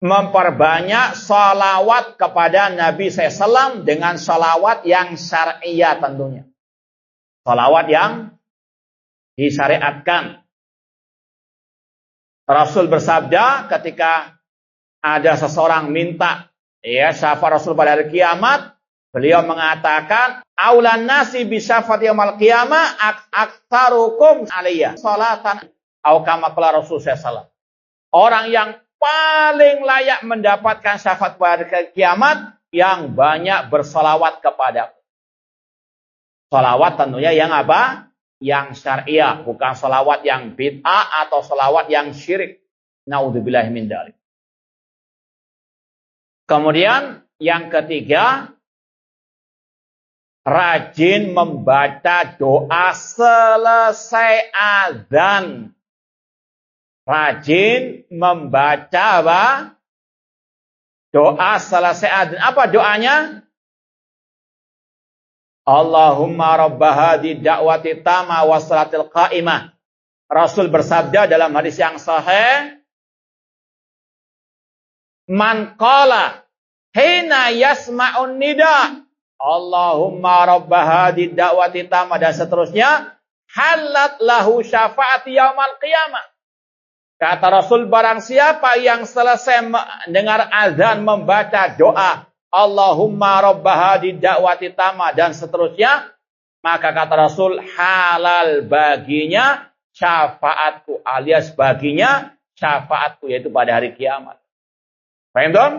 memperbanyak salawat kepada Nabi SAW dengan salawat yang syariah tentunya. Salawat yang disyariatkan. Rasul bersabda ketika ada seseorang minta syafaat Rasul pada hari kiamat, beliau mengatakan, aulan nasi bi syafaat yaumil qiyamah aktsarukum alayya salatan au kama qala Rasul sallallahu. Orang yang paling layak mendapatkan syafaat pada kiamat yang banyak bersalawat kepada. Salawat tentunya yang apa? Yang syariah, bukan salawat yang bid'ah atau salawat yang syirik. Naudzubillahi min dzalik. Kemudian yang ketiga, rajin membaca doa selesai azan. Rajin membaca apa? Doa selesai azan. Apa doanya? Allahumma rabba hadhi da'wati tama wa salatil qa'imah. Rasul bersabda dalam hadis yang sahih, man qala hina yasma'un nida Allahumma rabba hadhi da'wati tama dan seterusnya, halat lahu syafaati yaumal qiyamah. Kata Rasul, barang siapa yang selesai mendengar azan membaca doa Allahumma rabba hadhi da'wati tama dan seterusnya, maka kata Rasul, halal baginya syafaatku, alias baginya syafaatku, yaitu pada hari kiamat. Paham dong?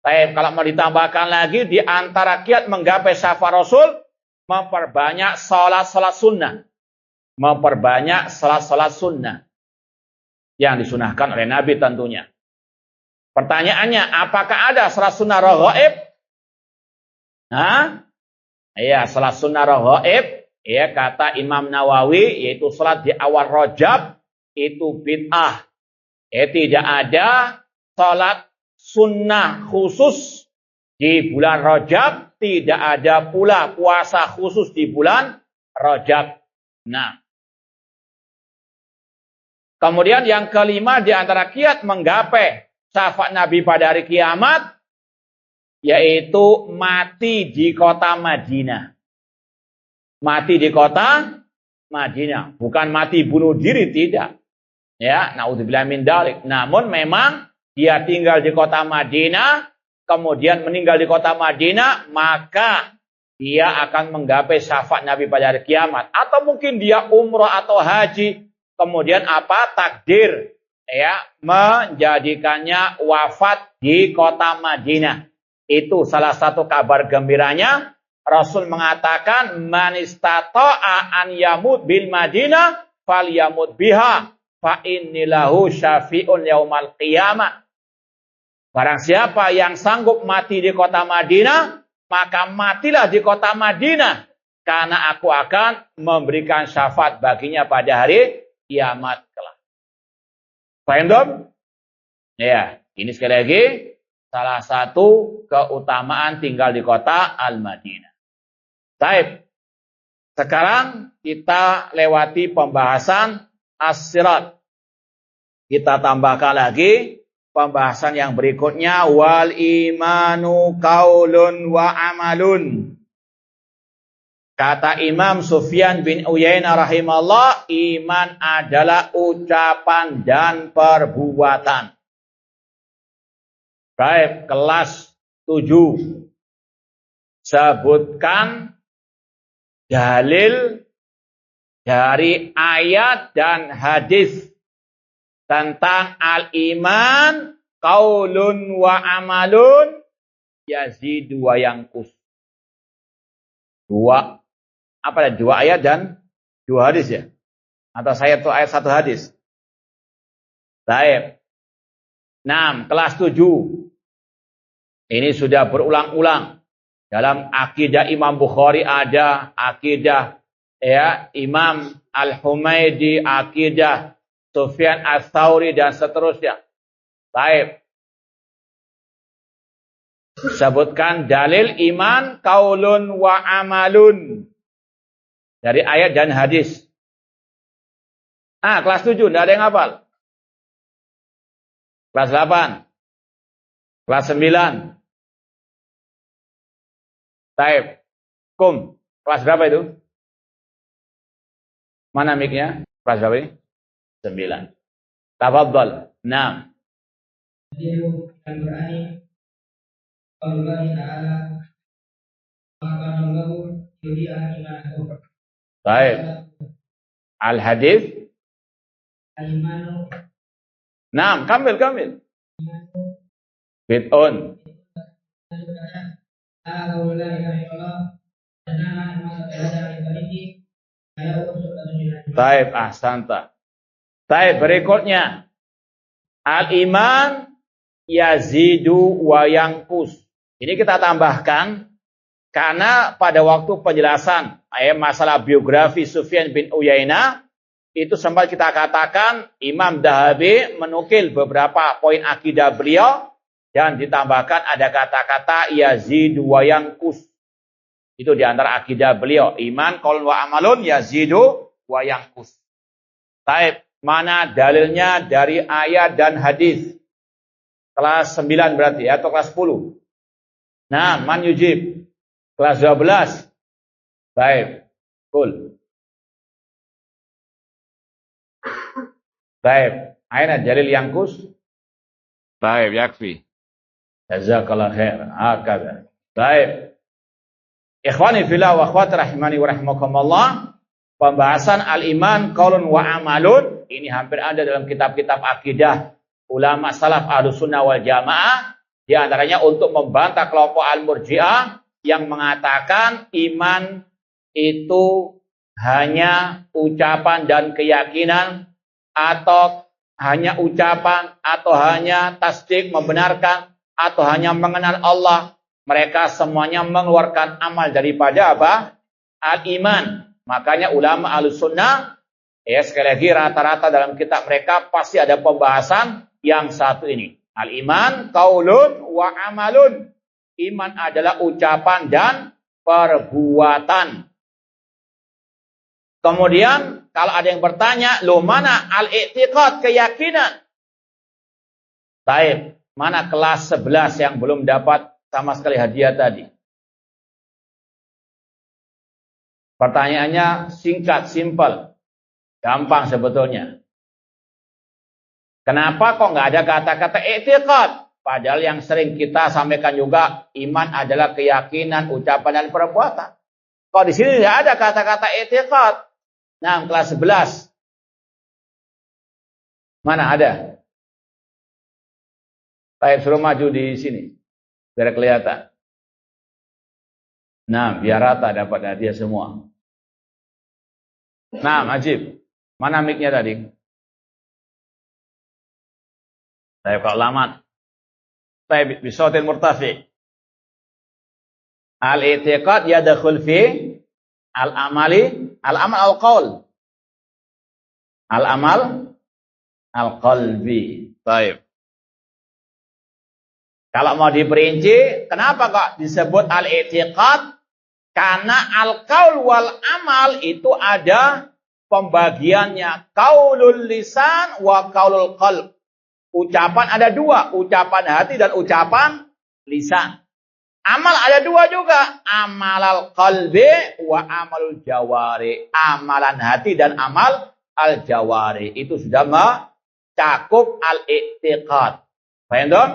Baik, kalau mau ditambahkan lagi, di antara kiat menggapai syafaat Rasul, memperbanyak salat-salat sunnah. Memperbanyak salat-salat sunnah yang disunahkan oleh Nabi tentunya. Pertanyaannya, apakah ada salat sunnah raghaib? Iya, salat sunnah raghaib, ya kata Imam Nawawi, yaitu salat di awal Rajab, itu bid'ah. Tidak ada salat sunnah khusus di bulan Rajab, tidak ada pula puasa khusus di bulan Rajab. Nah, kemudian yang kelima di antara kiat menggapai syafaat Nabi pada hari kiamat, yaitu mati di kota Madinah. Mati di kota Madinah, bukan mati bunuh diri, tidak. Ya, naudzubillah min dzalik. Namun memang dia tinggal di kota Madinah, kemudian meninggal di kota Madinah, maka dia akan menggapai syafaat Nabi pada hari kiamat. Atau mungkin dia umrah atau haji, kemudian apa? Takdir ya menjadikannya wafat di kota Madinah. Itu salah satu kabar gembiranya. Rasul mengatakan, man istata'a an yamut bil Madinah falyamut biha fa innilahu syafi'un yaumal qiyamah. Barang siapa yang sanggup mati di kota Madinah, maka matilah di kota Madinah, karena aku akan memberikan syafaat baginya pada hari kiamat kelak. Paham dong? Ya, ini sekali lagi salah satu keutamaan tinggal di kota Al-Madinah. Baik, Sekarang kita lewati pembahasan as-sirat. Kita tambahkan lagi pembahasan yang berikutnya, wal imanu qaulun wa amalun. Kata Imam Sufyan bin Uyainah rahimahullah, iman adalah ucapan dan perbuatan. Baik, kelas 7. Sebutkan dalil dari ayat dan hadis tentang al-iman qaulun wa amalun yazidu wa yanqus. Dua ayat dan 2 hadis ya? Atau saya itu ayat 1 hadis? Baik. 6, kelas 7. Ini sudah berulang-ulang. Dalam akidah Imam Bukhari ada, akidah ya Imam Al-Humaidi, akidah Sufyan Ats-Tsauri dan seterusnya. Baik. Sebutkan dalil iman qaulun wa amalun dari ayat dan hadis. Kelas 7 enggak ada yang hafal. Kelas 8. Kelas 9. Taib. Kum. Kelas berapa itu? Mana mic-nya? Kelas berapa ini? 9. Tafadhal. 6. Baik. Al-hadis. Naam, kamil. Bid'un. Taib, ahsanta. Taib, berikutnya. Al-iman yazidu wa yanqus. Ini kita tambahkan karena pada waktu penjelasan masalah biografi Sufyan bin Uyainah itu sempat kita katakan Imam Dahabi menukil beberapa poin akidah beliau dan ditambahkan ada kata-kata yazidu wa yanqus. Itu di antara akidah beliau, iman qaulun wa amalun yazidu wa yanqus. Taib, mana dalilnya dari ayat dan hadis? Kelas 9 berarti atau kelas 10? Nah, man yujib. Kelas 12. Baik. Cool. Baik. Aina dalil yanqus? Baik, yakfi. Jazakallah khair. Hakadha. Baik. Ikhwani fillah wa akhwati rahimani wa rahimakumullah. Pembahasan al-iman qaulun wa amalun ini hampir ada dalam kitab-kitab akidah ulama salaf Ahlussunnah wal Jamaah, di antaranya untuk membantah kelompok al-Murji'ah yang mengatakan iman itu hanya ucapan dan keyakinan, atau hanya ucapan, atau hanya tasdik membenarkan, atau hanya mengenal Allah. Mereka semuanya mengeluarkan amal daripada apa? Al-iman. Makanya ulama Ahlussunnah sekali lagi rata-rata dalam kitab mereka pasti ada pembahasan yang satu ini. Al-iman qaulun wa amalun. Iman adalah ucapan dan perbuatan. Kemudian kalau ada yang bertanya, loh mana al-i'tiqad, keyakinan? Baik, mana kelas 11 yang belum dapat sama sekali hadiah tadi? Pertanyaannya singkat, simpel. Gampang sebetulnya. Kenapa kok nggak ada kata-kata i'tiqad? Padahal yang sering kita sampaikan juga, iman adalah keyakinan, ucapan dan perbuatan. Kok di sini nggak ada kata-kata i'tiqad? Nah, kelas 11. Mana ada? Baik, suruh maju di sini. Biar kelihatan. Nah, biar rata dapat hadiah semua. Nah, Ajib. Mana mic-nya tadi? Saya kalau lamat. Saya bisotin murtafi. Al-i'tiqad yadkhul fi al-amali, al-amal al-qaul. Al-amal al-qalbi. Baik. Kalau mau diperinci, kenapa kok disebut al-i'tiqad? Karena al-qaul wal amal itu ada pembagiannya. Qaulul lisan wa qaulul qalb. Ucapan ada dua. Ucapan hati dan ucapan lisan. Amal ada dua juga. Amalal qalbi wa amalul jawari. Amalan hati dan amal al-jawari. Itu sudah mencakup al-i'tiqad. Paham dong?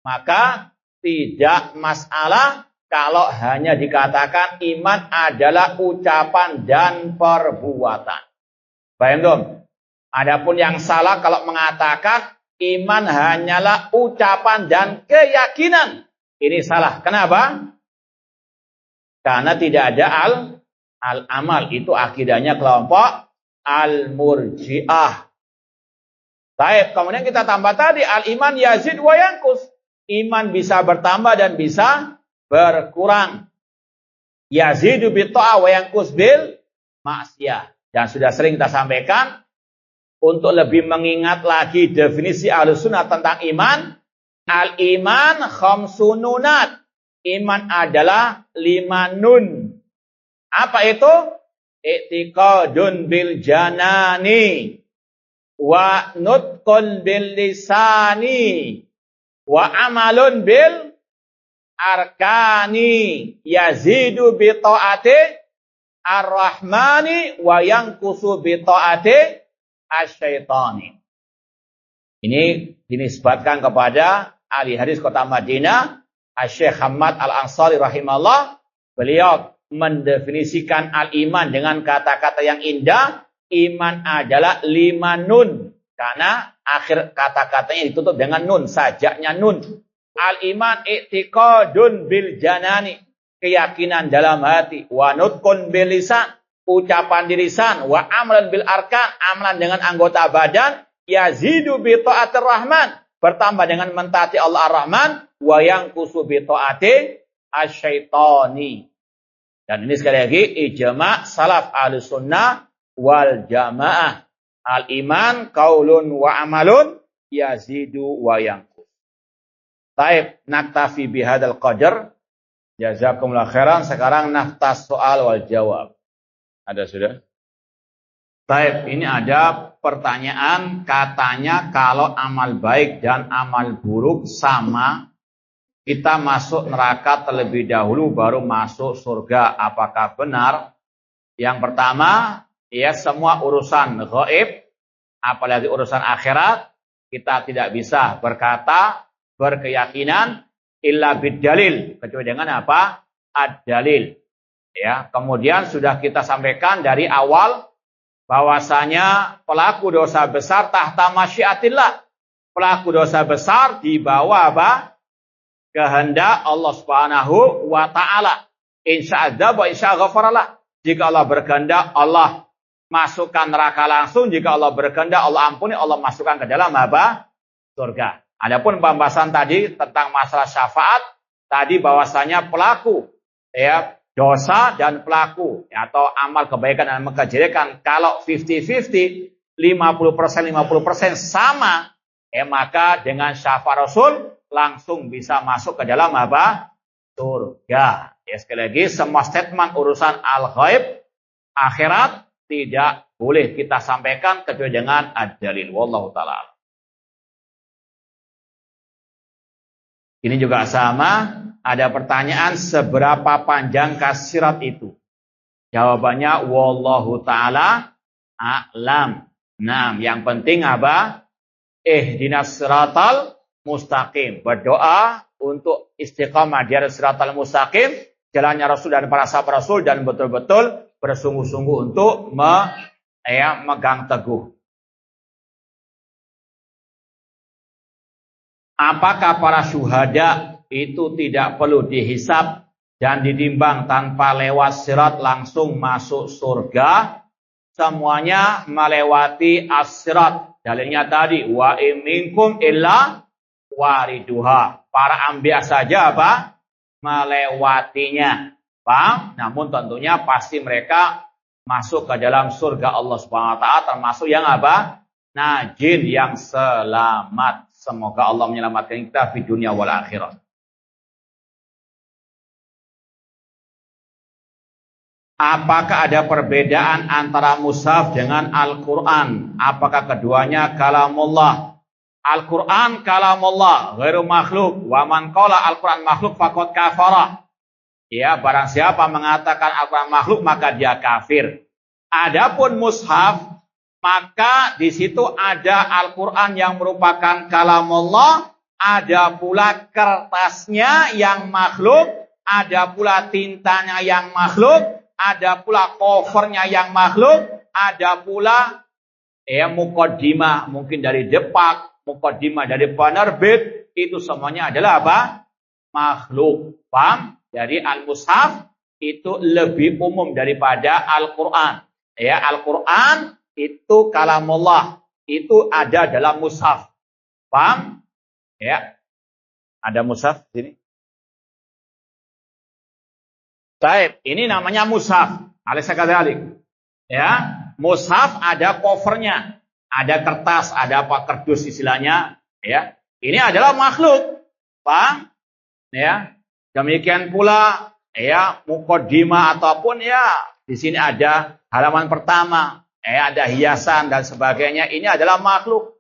Maka tidak masalah kalau hanya dikatakan iman adalah ucapan dan perbuatan. Paham dong? Adapun yang salah kalau mengatakan iman hanyalah ucapan dan keyakinan. Ini salah. Kenapa? Karena tidak ada al-amal. Itu akidahnya kelompok al-murji'ah. Baik, kemudian kita tambah tadi al-iman yazid wa yanqus. Iman bisa bertambah dan bisa berkurang. Yazidu bi ta'ah wa yanqus bil ma'siyah. Dan sudah sering kita sampaikan, untuk lebih mengingat lagi definisi Ahlussunnah tentang iman, al-iman khamsununat. Iman adalah 5 nun. Apa itu? I'tiqadun bil janani wa nutqun bil lisani wa amalun bil arkani yazidu bi ta'ati ar-rahmani wa yanqusu bi ta'ati asy-syaitani. Ini dinisbatkan kepada ahli hadis kota Madinah, Syekh Hamad Al-Ansari rahimahullah. Beliau mendefinisikan al-iman dengan kata-kata yang indah. Iman adalah 5 nun. Karena akhir kata-katanya ditutup dengan nun. Sajaknya nun. Al-iman i'tiqadun bil janani. Keyakinan dalam hati. Wa nutqun bil lisan. Ucapan di lisan. Wa amalan bil arkan. Amalan dengan anggota badan. Yazidu bi ta'atir rahman. Bertambah dengan mentaati Allah ar-Rahman. Wa yanqusu bi ta'ati asy-syaitani. Dan ini sekali lagi ijma' salaf Ahlussunnah wal jamaah. Al-iman qaulun wa amalun yazidu wa yanqus. Baik, naktafi bihadzal qadar. Jazakumullah khairan. Sekarang naftas soal wal jawab. Ada sudah? Baik, ini ada pertanyaan, katanya kalau amal baik dan amal buruk sama, kita masuk neraka terlebih dahulu baru masuk surga. Apakah benar? Yang pertama, ya semua urusan gaib, apalagi urusan akhirat, kita tidak bisa berkata, berkeyakinan, illa bid-dalil. Kecuali dengan apa? Ad-dalil. Ya, kemudian sudah kita sampaikan dari awal, bahwasanya pelaku dosa besar tahta masyiatillah. Pelaku dosa besar di bawah apa? Kehendak Allah Subhanahu wa taala. Insya adzab wa insya ghafaralah. Jika Allah berkehendak, Allah masukkan neraka langsung. Jika Allah berkehendak, Allah ampuni, Allah masukkan ke dalam apa? Surga. Adapun pembahasan tadi tentang masalah syafaat, tadi bahwasanya pelaku ya dosa dan pelaku atau amal kebaikan dan kejelekan kalau 50-50, 50% sama, maka dengan syafaat Rasul langsung bisa masuk ke dalam apa? Surga. Ya, sekali lagi semua statement urusan al-ghaib akhirat tidak boleh kita sampaikan kecuali dengan ad-dalil. Wallahu taala. Ini juga sama. Ada pertanyaan, seberapa panjang sirat itu? Jawabannya wallahu taala a'lam. Nah, yang penting apa? Ihdinas siratal mustaqim. Berdoa untuk istiqamah di atas siratal mustaqim, jalannya Rasul dan para sahabat Rasul, dan betul-betul bersungguh-sungguh untuk megang teguh. Apakah para syuhada itu tidak perlu dihisab dan ditimbang tanpa lewat sirat langsung masuk surga? Semuanya melewati as-sirat. Dalilnya tadi, wa minkum illa wariduha. Para anbiya saja apa? Melewatinya. Paham? Namun tentunya pasti mereka masuk ke dalam surga Allah Subhanahu wa taala, termasuk yang apa? Najin, yang selamat. Semoga Allah menyelamatkan kita di dunia wal akhirat. Apakah ada perbedaan antara mushaf dengan Al-Quran? Apakah keduanya kalamullah? Al-Quran kalamullah, ghairu makhluk. Wa man qala Al-Quran makhluk faqad kafara. Ya, barang siapa mengatakan Al-Quran makhluk maka dia kafir. Adapun mushaf, maka di situ ada Al-Quran yang merupakan kalamullah, ada pula kertasnya yang makhluk, ada pula tintanya yang makhluk, ada pula covernya yang makhluk, ada pula mukaddimah mungkin dari Depak, mukaddimah dari penerbit, itu semuanya adalah apa? Makhluk. Paham? Jadi al-mushaf itu lebih umum daripada Al-Quran. Ya, Al-Quran itu kalamullah, itu ada dalam mushaf. Paham? Ya. Ada mushaf di sini. Baik, ini namanya mushaf. Alaysa kadzalik. Ya, mushaf ada covernya, ada kertas, ada apa kardus istilahnya, ya. Ini adalah makhluk. Paham? Ya. Demikian pula ya mukaddimah ataupun ya di sini ada halaman pertama, ada hiasan dan sebagainya. Ini adalah makhluk.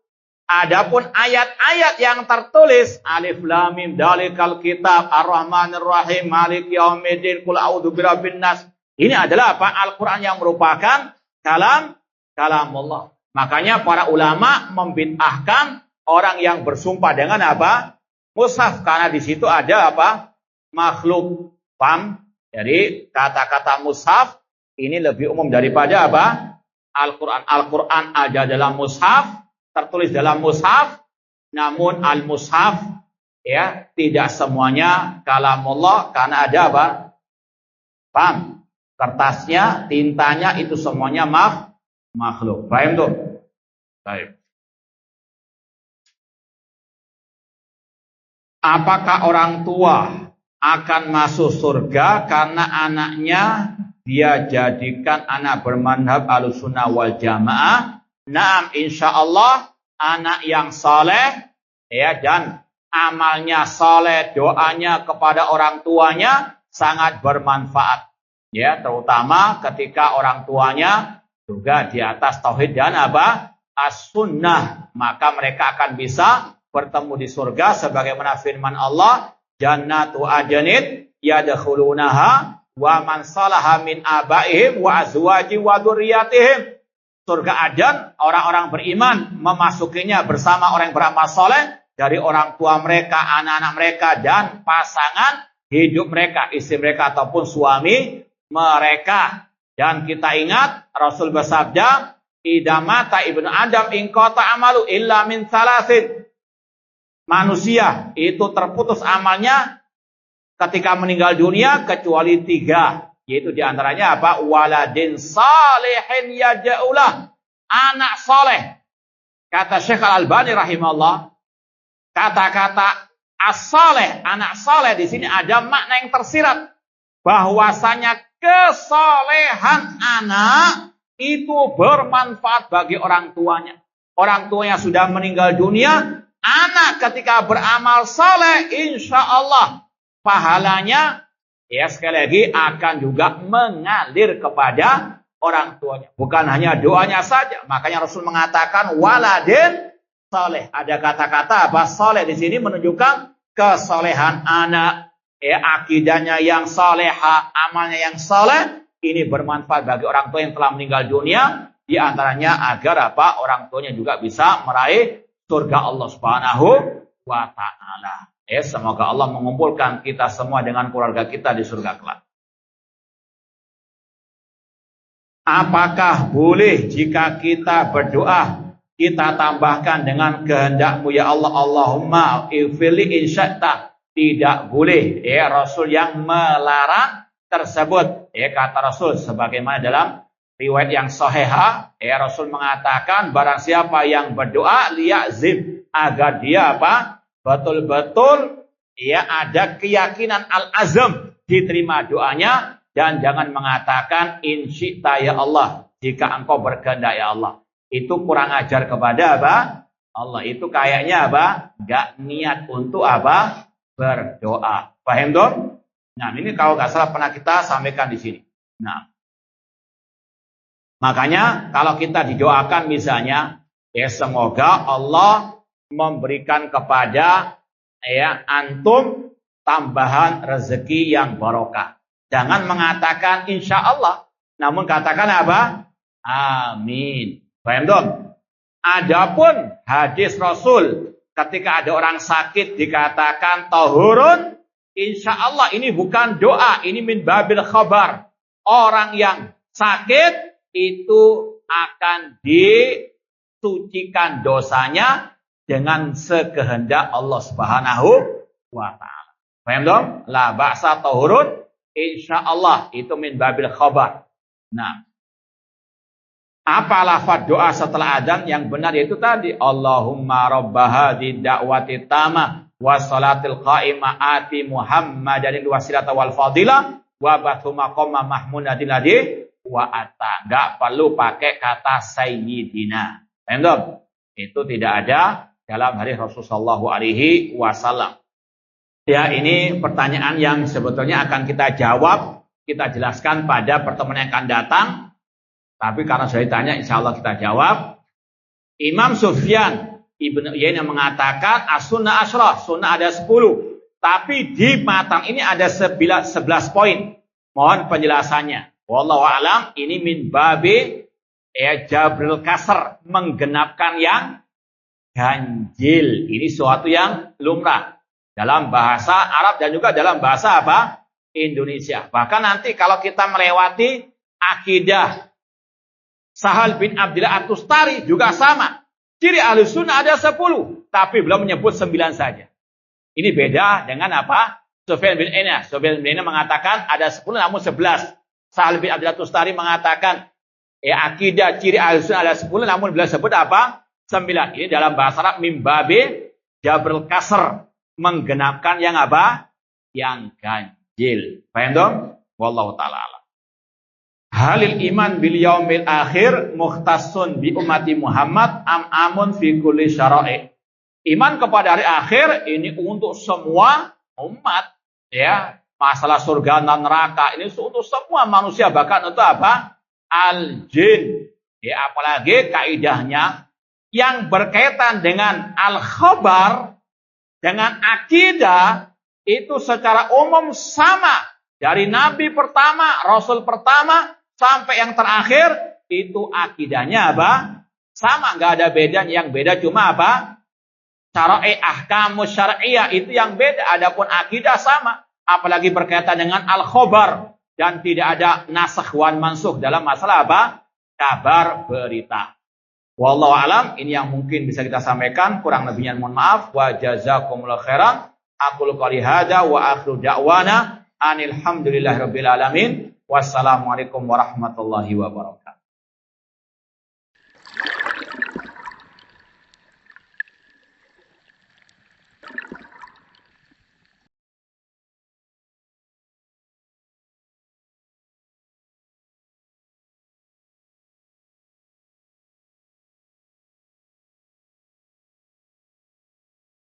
Adapun ayat-ayat yang tertulis Alif Lam Mim Dzalikal Kitab Ar-Rahmanir Rahim Maliki Yaumiddin Qul A'udzu Birabbin Nas. Ini adalah apa? Al-Qur'an yang merupakan kalamullah. Makanya para ulama membid'ahkan orang yang bersumpah dengan apa? Mushaf, karena di situ ada apa? Makhluk. Paham? Jadi kata-kata mushaf ini lebih umum daripada apa? Al-Qur'an. Al-Qur'an ada dalam mushaf, tertulis dalam mushaf, namun al-mushaf ya tidak semuanya kalamullah karena ada apa? Paham? Kertasnya, tintanya itu semuanya makhluk. Paham tuh? Baik. Apakah orang tua akan masuk surga karena anaknya dia jadikan anak bermanhaj Ahlussunnah wal Jamaah? Naam, insyaallah anak yang saleh ya dan amalnya saleh, doanya kepada orang tuanya sangat bermanfaat. Ya, terutama ketika orang tuanya juga di atas tauhid dan apa? As-sunnah, maka mereka akan bisa bertemu di surga sebagaimana firman Allah, jannatu adnin yadkhulunaha wa man salaha min abaihim wa azwaji wa dzurriyyatihim. Surga Aden, orang-orang beriman memasukinya bersama orang yang beramal soleh dari orang tua mereka, anak-anak mereka, dan pasangan hidup mereka, istri mereka ataupun suami mereka. Dan kita ingat Rasul bersabda, idza mata ibnu Adam inqata amalu illa min salasin. Manusia itu terputus amalnya ketika meninggal dunia kecuali 3. Yaitu diantaranya apa? Waladin salihin yad'ulah. Anak soleh. Kata Syekh Al-Albani rahimahullah, kata-kata as-saleh, anak soleh di sini ada makna yang tersirat. Bahwasanya kesolehan anak itu bermanfaat bagi orang tuanya. Orang tuanya sudah meninggal dunia, anak ketika beramal soleh, insya Allah pahalanya ya sekali lagi akan juga mengalir kepada orang tuanya. Bukan hanya doanya saja. Makanya Rasul mengatakan waladin saleh. Ada kata-kata apa? Saleh di sini menunjukkan kesolehan anak. Ya, akidahnya yang saleha, amalnya yang saleh. Ini bermanfaat bagi orang tua yang telah meninggal dunia. Di antaranya agar apa? Orang tuanya juga bisa meraih surga Allah Subhanahu wa ta'ala. Semoga Allah mengumpulkan kita semua dengan keluarga kita di surga kelak. Apakah boleh jika kita berdoa kita tambahkan dengan kehendak-Mu ya Allah, Allahumma ighfirli in syi'ta? Tidak boleh. Rasul yang melarang tersebut. Kata Rasul sebagaimana dalam riwayat yang sahihah, Rasul mengatakan barang siapa yang berdoa liyazim, agar dia apa? Betul-betul ada keyakinan al-azam diterima doanya, dan jangan mengatakan in syi'ta ya Allah, jika engkau berkehendak ya Allah. Itu kurang ajar kepada apa? Allah. Itu kayaknya apa? Gak niat untuk apa? Berdoa. Paham dong? Nah, ini kalau nggak salah pernah kita sampaikan di sini. Nah, Makanya kalau kita didoakan misalnya, ya semoga Allah memberikan kepada antum tambahan rezeki yang barokah. Jangan mengatakan insya Allah, namun katakan apa? Amin. Paham dong? Adapun hadis Rasul ketika ada orang sakit dikatakan tahurun, insya Allah ini bukan doa, ini min babil khabar. Orang yang sakit itu akan disucikan dosanya dengan sekehendak Allah Subhanahu wa taala. Paham dong? La ba'sa tahurun, insya Allah itu min babil khabar. Nah, apa lafaz doa setelah adzan yang benar yaitu tadi Allahumma rabba hadhihi da'wati tamah wassalatil qa'imah ati Muhammadanil wasilata wal fadilah wa bathu maqama mahmudin ladhi wa atta. Enggak perlu pakai kata sayyidina. Paham? Itu tidak ada dalam hadis Rasulullah sallallahu alaihi wasallam. Ya, ini pertanyaan yang sebetulnya akan kita jawab, kita jelaskan pada pertemuan yang akan datang. Tapi karena sudah ditanya, insya Allah kita jawab. Imam Sufyan Ibn Uyainah mengatakan as-sunnah asyrah, sunnah ada 10. Tapi di matan ini ada 11 poin. Mohon penjelasannya. Wallahu a'lam, ini min babi jabril kasr, menggenapkan yang ganjil. Ini suatu yang lumrah dalam bahasa Arab dan juga dalam bahasa apa? Indonesia. Bahkan nanti kalau kita melewati akidah Sahal bin Abdillah At-Tustari juga sama. Ciri ahli sunnah ada 10, tapi belum menyebut 9 saja. Ini beda dengan apa? Sufyan bin Uyainah. Sufyan bin Uyainah mengatakan ada 10 namun 11. Sahal bin Abdillah At-Tustari mengatakan akidah ciri ahli sunnah ada 10 namun beliau sebut apa? 9. Ini dalam bahasa Arab mim babi jabrul kasr, menggenapkan yang apa? Yang ganjil. Paham dong? Wallahu ta'ala alam. Halil iman bil yaumil akhir mukhtassun bi ummati Muhammad amun fi kulli syara'i. Iman kepada hari akhir ini untuk semua umat, ya. Masalah surga dan neraka ini untuk semua manusia, bahkan untuk apa? Al-jin. Ya, apalagi kaidahnya yang berkaitan dengan al-khabar, dengan akidah itu secara umum sama. Dari nabi pertama, rasul pertama sampai yang terakhir itu akidahnya apa? Sama, enggak ada bedanya. Yang beda cuma apa? Syara'i ahkamus syar'iyyah itu yang beda. Adapun akidah sama. Apalagi berkaitan dengan al-khabar dan tidak ada nasakh wan mansukh dalam masalah apa? Kabar berita. Wallahu alam, ini yang mungkin bisa kita sampaikan, kurang lebihnya mohon maaf. Wa jazakumullahu khairan. Aqulu qouli hadza wa akhiru da'wana anil hamdulillahirabbil alamin. Wassalamualaikum warahmatullahi wabarakatuh.